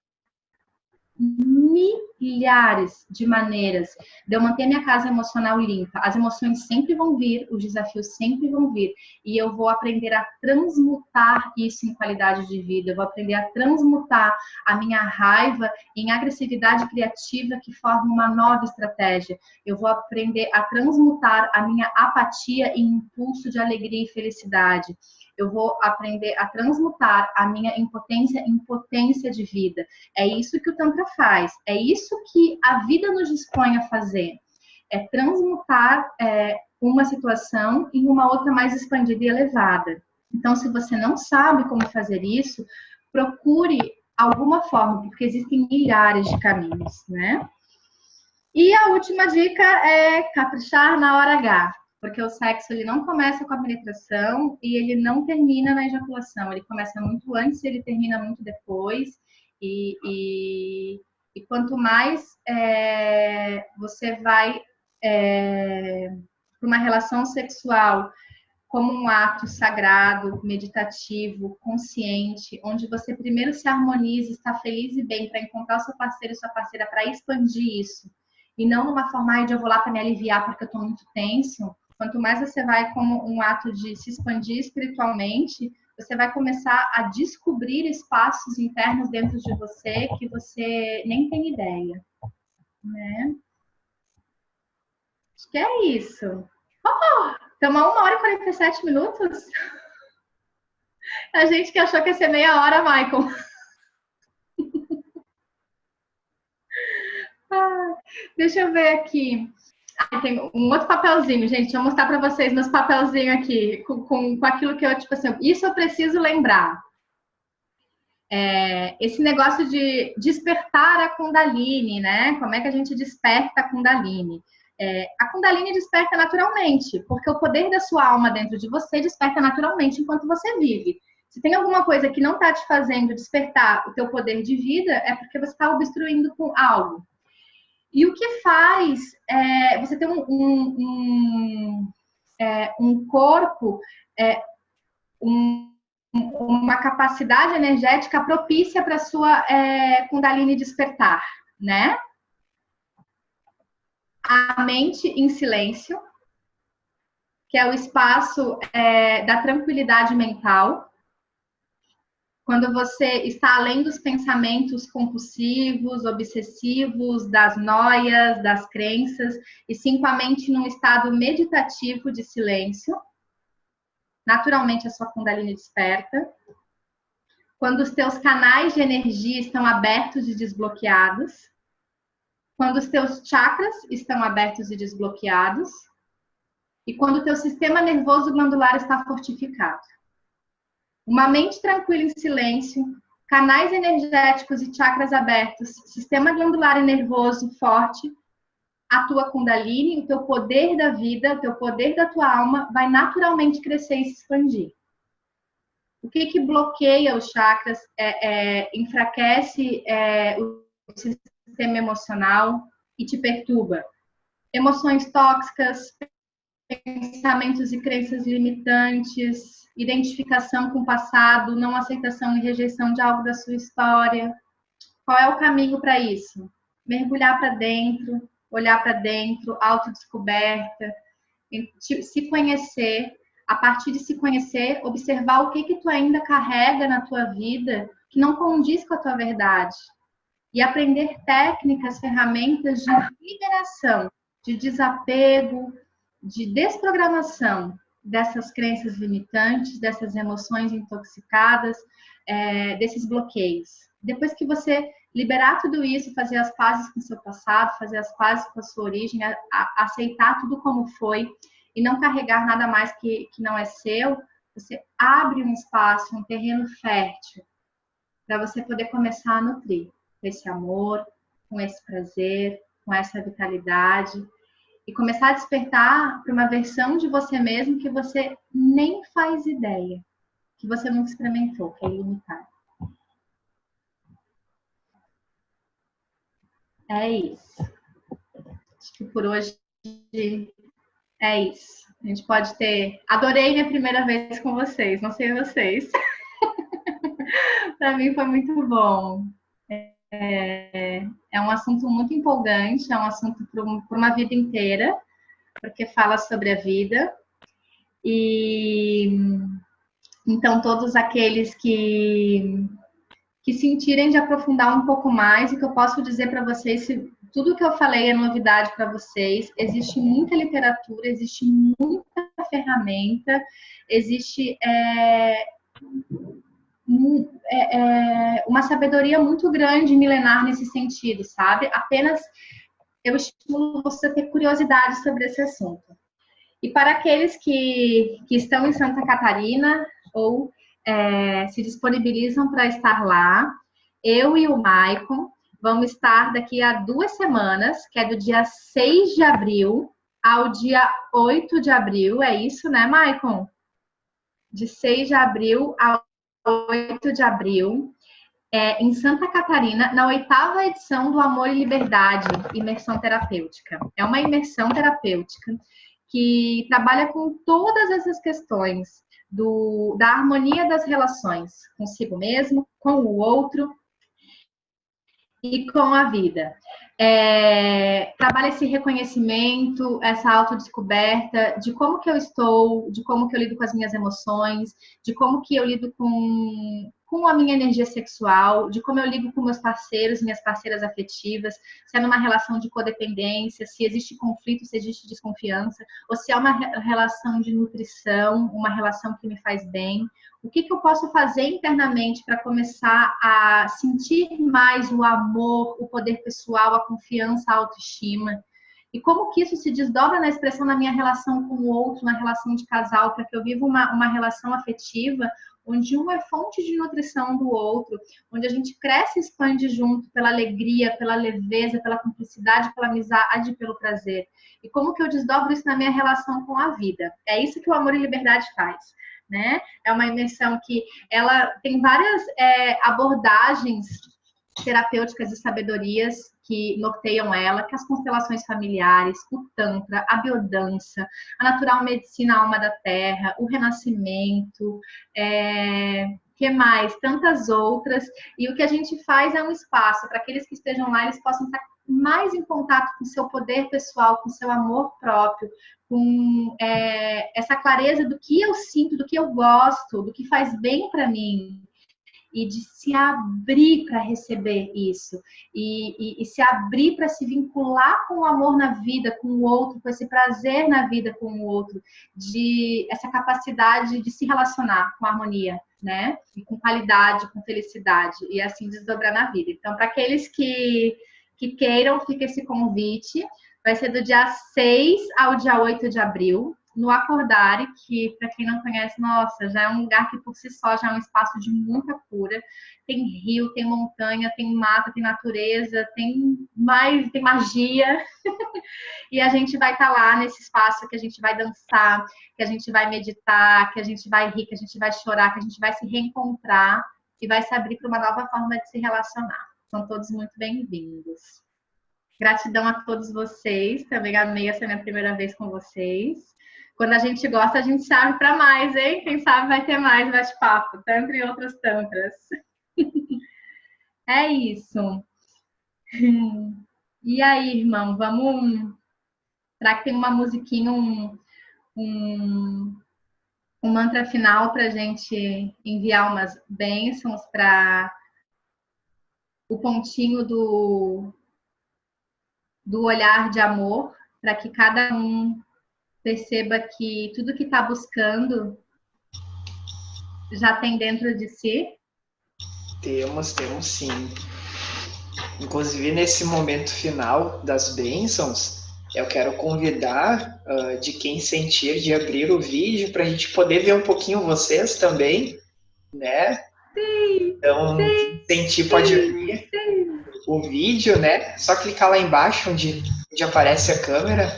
milhares de maneiras de eu manter minha casa emocional limpa. As emoções sempre vão vir, os desafios sempre vão vir, e eu vou aprender a transmutar isso em qualidade de vida. Eu vou aprender a transmutar a minha raiva em agressividade criativa que forma uma nova estratégia. Eu vou aprender a transmutar a minha apatia em impulso de alegria e felicidade. Eu vou aprender a transmutar a minha impotência em potência de vida. É isso que o Tantra faz. É isso que a vida nos dispõe a fazer. É transmutar uma situação em uma outra mais expandida e elevada. Então, se você não sabe como fazer isso, procure alguma forma, porque existem milhares de caminhos, né? E a última dica é caprichar na hora H. Porque o sexo ele não começa com a penetração e ele não termina na ejaculação. Ele começa muito antes e ele termina muito depois. E quanto mais você vai para uma relação sexual como um ato sagrado, meditativo, consciente, onde você primeiro se harmoniza, está feliz e bem para encontrar o seu parceiro e sua parceira para expandir isso. E não numa forma de eu vou lá para me aliviar porque eu estou muito tenso. Quanto mais você vai como um ato de se expandir espiritualmente, você vai começar a descobrir espaços internos dentro de você que você nem tem ideia, né? Acho que é isso. Estamos a 1h47. A gente que achou que ia ser meia hora, Michael. Deixa eu ver aqui. Tem um outro papelzinho, gente. Deixa eu mostrar para vocês meus papelzinhos aqui, com aquilo que eu, tipo assim, isso eu preciso lembrar. Esse negócio de despertar a Kundalini, né? Como é que a gente desperta a Kundalini? A Kundalini desperta naturalmente, porque o poder da sua alma dentro de você desperta naturalmente enquanto você vive. Se tem alguma coisa que não está te fazendo despertar o teu poder de vida, é porque você está obstruindo com algo. E o que faz você ter um corpo, uma capacidade energética propícia para a sua Kundalini despertar, né? A mente em silêncio, que é o espaço da tranquilidade mental. Quando você está além dos pensamentos compulsivos, obsessivos, das noias, das crenças, e sim com a mente num estado meditativo de silêncio, naturalmente a sua Kundalini desperta. Quando os teus canais de energia estão abertos e desbloqueados. Quando os teus chakras estão abertos e desbloqueados. E quando o teu sistema nervoso glandular está fortificado. Uma mente tranquila em silêncio, canais energéticos e chakras abertos, sistema glandular e nervoso forte, a tua Kundalini, o teu poder da vida, o teu poder da tua alma vai naturalmente crescer e se expandir. O que bloqueia os chakras, enfraquece o sistema emocional e te perturba? Emoções tóxicas, pensamentos e crenças limitantes, identificação com o passado, não aceitação e rejeição de algo da sua história. Qual é o caminho para isso? Mergulhar para dentro, olhar para dentro, autodescoberta, se conhecer. A partir de se conhecer, observar o que tu ainda carrega na tua vida que não condiz com a tua verdade. E aprender técnicas, ferramentas de liberação, de desapego, de desprogramação dessas crenças limitantes, dessas emoções intoxicadas, desses bloqueios. Depois que você liberar tudo isso, fazer as pazes com o seu passado, fazer as pazes com a sua origem, aceitar tudo como foi e não carregar nada mais que não é seu, você abre um espaço, um terreno fértil para você poder começar a nutrir com esse amor, com esse prazer, com essa vitalidade e começar a despertar para uma versão de você mesmo que você nem faz ideia, que você nunca experimentou, que é ilimitada. É isso. Acho que por hoje é isso. A gente pode ter... Adorei minha primeira vez com vocês, não sei vocês. Para mim foi muito bom. É um assunto muito empolgante, é um assunto por uma vida inteira, porque fala sobre a vida. E então todos aqueles que sentirem de aprofundar um pouco mais, e que eu posso dizer para vocês, se tudo que eu falei é novidade para vocês, existe muita literatura, existe muita ferramenta, existe uma sabedoria muito grande, milenar nesse sentido, sabe? Apenas eu estimulo você a ter curiosidade sobre esse assunto. E para aqueles que estão em Santa Catarina ou se disponibilizam para estar lá, eu e o Maicon vamos estar daqui a 2 semanas, que é do dia 6 de abril ao dia 8 de abril, é isso, né, Maicon? De 6 de abril a 8 de abril, em Santa Catarina, na 8ª edição do Amor e Liberdade, Imersão Terapêutica. É uma imersão terapêutica que trabalha com todas essas questões da harmonia das relações consigo mesmo, com o outro e com a vida. Trabalha esse reconhecimento, essa autodescoberta de como que eu estou, de como que eu lido com as minhas emoções, de como que eu lido com a minha energia sexual, de como eu lido com meus parceiros, minhas parceiras afetivas, se é numa relação de codependência, se existe conflito, se existe desconfiança, ou se é uma relação de nutrição, uma relação que me faz bem. O que eu posso fazer internamente para começar a sentir mais o amor, o poder pessoal, a confiança, a autoestima? E como que isso se desdobra na expressão da minha relação com o outro, na relação de casal, para que eu viva uma relação afetiva onde um é fonte de nutrição do outro, onde a gente cresce e expande junto pela alegria, pela leveza, pela cumplicidade, pela amizade, pelo prazer. E como que eu desdobro isso na minha relação com a vida? É isso que o Amor e Liberdade faz, né? É uma imersão que ela tem várias abordagens terapêuticas e sabedorias que norteiam ela, que as constelações familiares, o Tantra, a biodança, a natural medicina a alma da terra, o renascimento, que mais? Tantas outras. E o que a gente faz é um espaço para aqueles que estejam lá, eles possam estar mais em contato com o seu poder pessoal, com o seu amor próprio, com essa clareza do que eu sinto, do que eu gosto, do que faz bem para mim, e de se abrir para receber isso, e se abrir para se vincular com o amor na vida, com o outro, com esse prazer na vida com o outro, de essa capacidade de se relacionar com harmonia, né? E com qualidade, com felicidade, e assim desdobrar na vida. Então, para aqueles que queiram, fica esse convite. Vai ser do dia 6 ao dia 8 de abril. no Acordare, que, para quem não conhece, nossa, já é um lugar que por si só já é um espaço de muita cura. Tem rio, tem montanha, tem mata, tem natureza, tem magia. E a gente vai estar lá nesse espaço que a gente vai dançar, que a gente vai meditar, que a gente vai rir, que a gente vai chorar, que a gente vai se reencontrar e vai se abrir para uma nova forma de se relacionar. São todos muito bem-vindos. Gratidão a todos vocês. Também amei essa minha primeira vez com vocês. Quando a gente gosta, a gente se abre para mais, hein? Quem sabe vai ter mais bate-papo, tanto e outras tantras. É isso. E aí, irmão, vamos. Será que tem uma musiquinha, um mantra final para a gente enviar umas bênçãos para o pontinho do olhar de amor, para que cada um perceba que tudo que está buscando já tem dentro de si? Temos sim. Inclusive, nesse momento final das bênçãos, eu quero convidar de quem sentir de abrir o vídeo para a gente poder ver um pouquinho vocês também, né? Sim, então, quem sentir pode ver o vídeo, né? Só clicar lá embaixo onde aparece a câmera.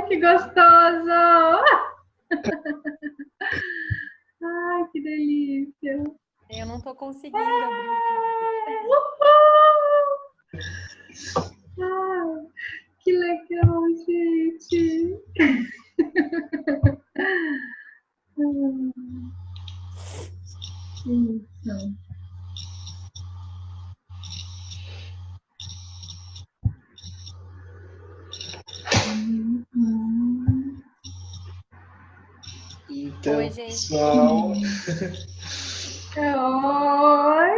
Que gostoso! Ai, que delícia! Eu não tô conseguindo abrir. Que legal, gente! Isso. Então, oi, gente. pessoal. Oi!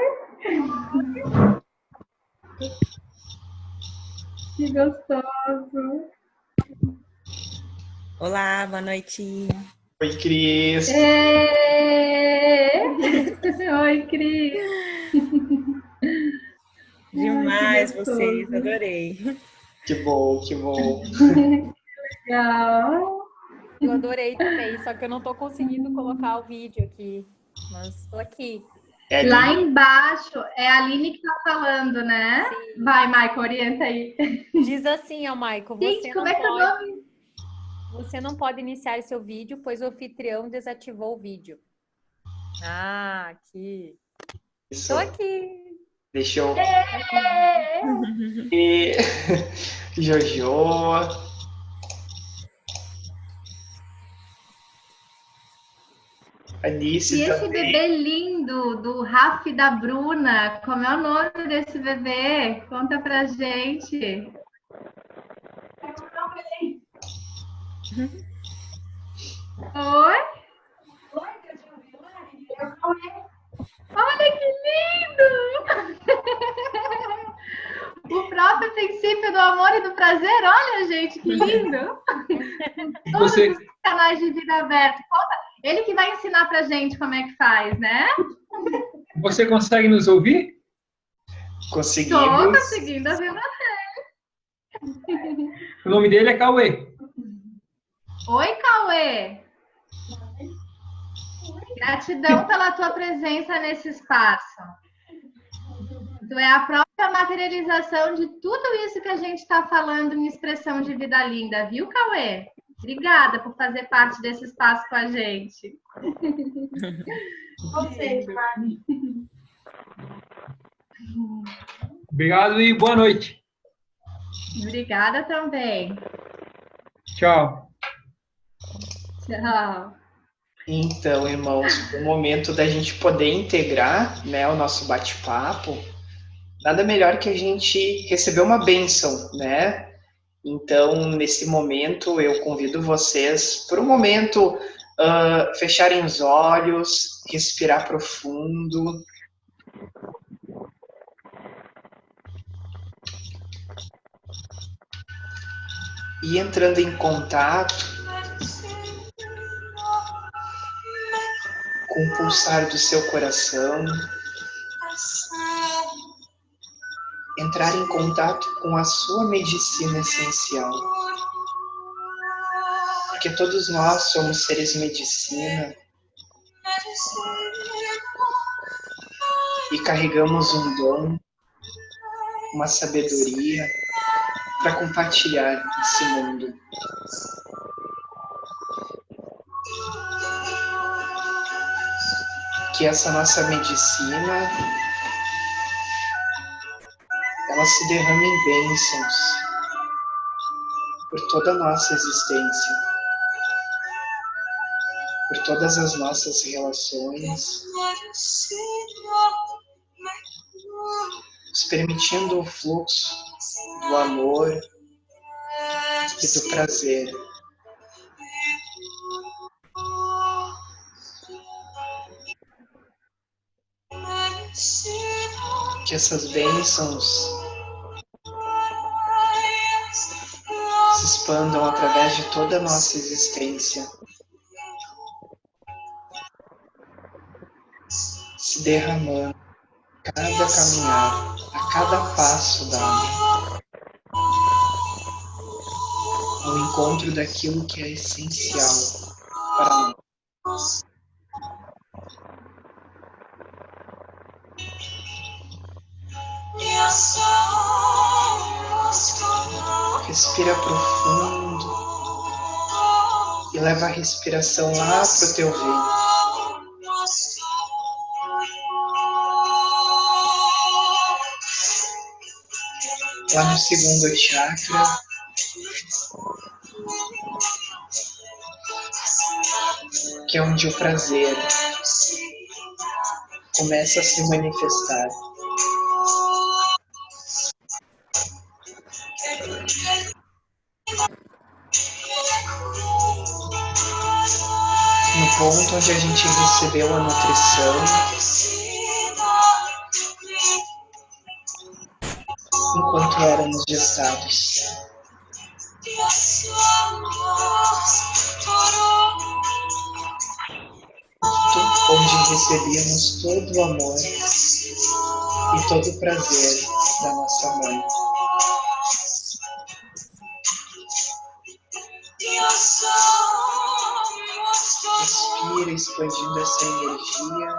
Que gostoso! Olá, boa noite. Oi, Cris. Oi, Cris. Demais vocês, adorei. Que bom, que bom. Legal. Eu adorei também, só que eu não tô conseguindo colocar o vídeo aqui. Mas tô aqui. Lá embaixo é a Aline que tá falando, né? Sim. Vai, Maico, orienta aí. Diz assim, ó, Maico, você não pode iniciar seu vídeo, pois o anfitrião desativou o vídeo. Ah, aqui. Isso. Tô aqui. Deixa eu... Jojo. Alice e também. Esse bebê lindo do Rafa e da Bruna, como é o nome desse bebê? Conta pra gente. Oi? Olha que lindo! O próprio princípio do amor e do prazer, olha, gente, que lindo! Todos os canais de vida aberta. Conta, ele que vai ensinar pra gente como é que faz, né? Você consegue nos ouvir? Conseguimos. Estou conseguindo ouvir você. O nome dele é Cauê. Oi, Cauê. Gratidão pela tua presença nesse espaço. Tu é a própria materialização de tudo isso que a gente está falando em expressão de vida linda, viu, Cauê? Obrigada por fazer parte desse espaço com a gente. Vocês, Mari. Obrigado e boa noite. Obrigada também. Tchau. Tchau. Então, irmãos, o momento da gente poder integrar, né, o nosso bate-papo, nada melhor que a gente receber uma bênção, né? Então, nesse momento, eu convido vocês, por um momento, fecharem os olhos, respirar profundo. e entrando em contato com o pulsar do seu coração, entrar em contato com a sua medicina essencial. Porque todos nós somos seres medicina e carregamos um dom, uma sabedoria para compartilhar nesse mundo. Que essa nossa medicina, ela se derrame em bênçãos por toda a nossa existência, por todas as nossas relações, nos permitindo o fluxo do amor e do prazer. Que essas bênçãos se expandam através de toda a nossa existência, se derramando a cada caminhar, a cada passo dado, ao encontro daquilo que é essencial para nós. Respira profundo e leva a respiração lá para o teu ventre. Lá no segundo chakra, que é onde o prazer começa a se manifestar. No ponto onde a gente recebeu a nutrição, enquanto éramos gestados. Onde recebíamos todo o amor e todo o prazer da nossa mãe. Respira, expandindo essa energia.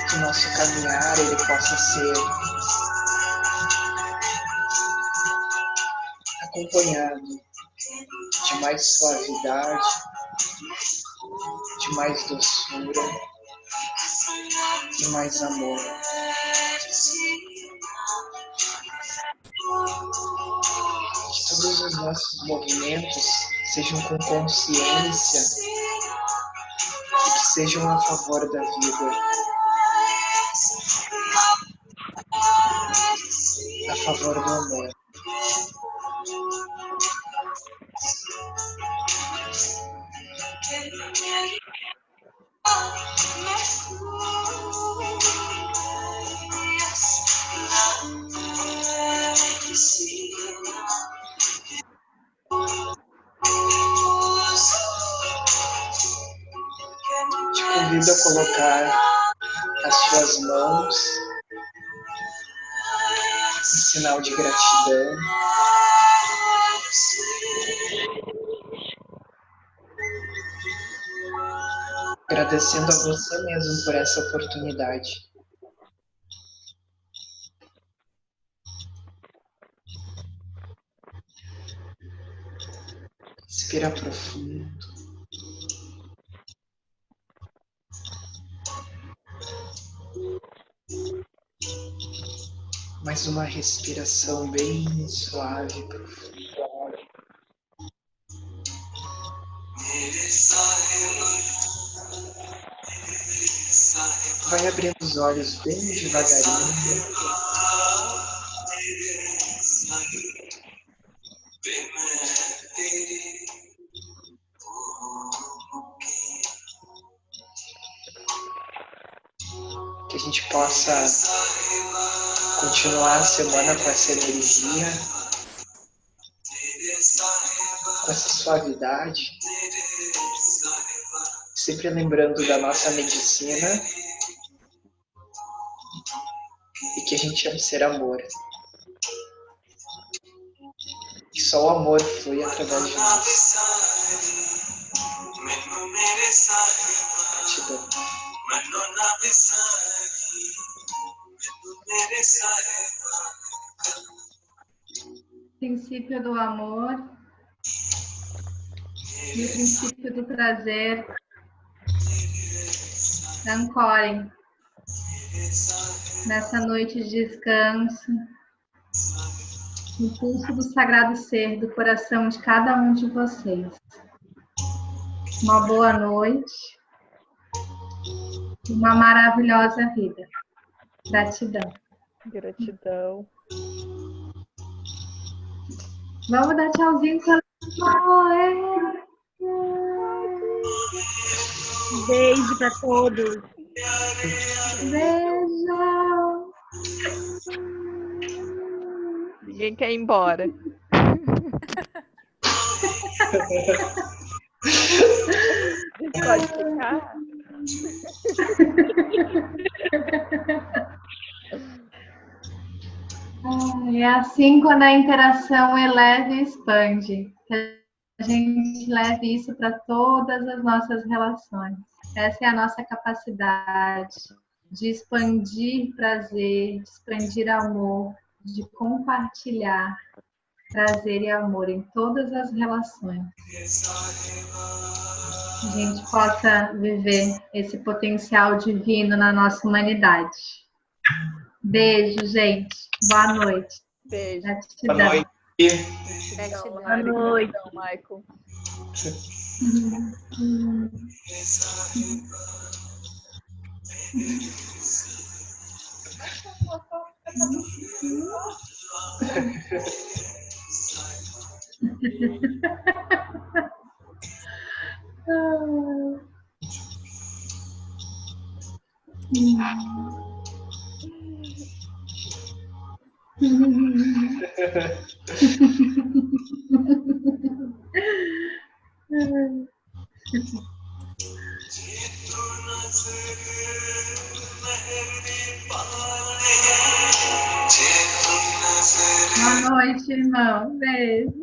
Que o nosso caminhar ele possa ser acompanhado de mais suavidade, de mais doçura, de mais amor. Que todos os nossos movimentos sejam com consciência e que sejam a favor da vida, a favor do amor. Te convido a colocar as suas mãos em sinal de gratidão. Agradecendo a você mesmo por essa oportunidade. Respira profundo. Mais uma respiração bem suave e profunda. Vai abrindo os olhos bem devagarinho. Que a gente possa continuar a semana com essa energia, com essa suavidade, sempre lembrando da nossa medicina e que a gente é um ser amor. Que só o amor flui através de nós. Gratidão. Princípio do amor e o princípio do prazer ancorem nessa noite de descanso, no pulso do sagrado ser do coração de cada um de vocês. Uma boa noite, uma maravilhosa vida. Gratidão. Gratidão. Vamos dar tchauzinho com ela. Beijo para todos. Beijo. Ninguém quer ir embora. Pode ficar. É assim quando a interação eleva e expande. Que a gente leve isso para todas as nossas relações. Essa é a nossa capacidade de expandir prazer, de expandir amor, de compartilhar prazer e amor em todas as relações. Que a gente possa viver esse potencial divino na nossa humanidade. Beijo, gente. Boa noite. Beijo. Gratidão. Boa noite. Gratidão. Boa noite. Gratidão, Michael. Boa noite, irmão. Beijo.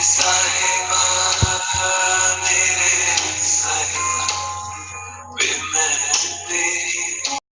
Sahiba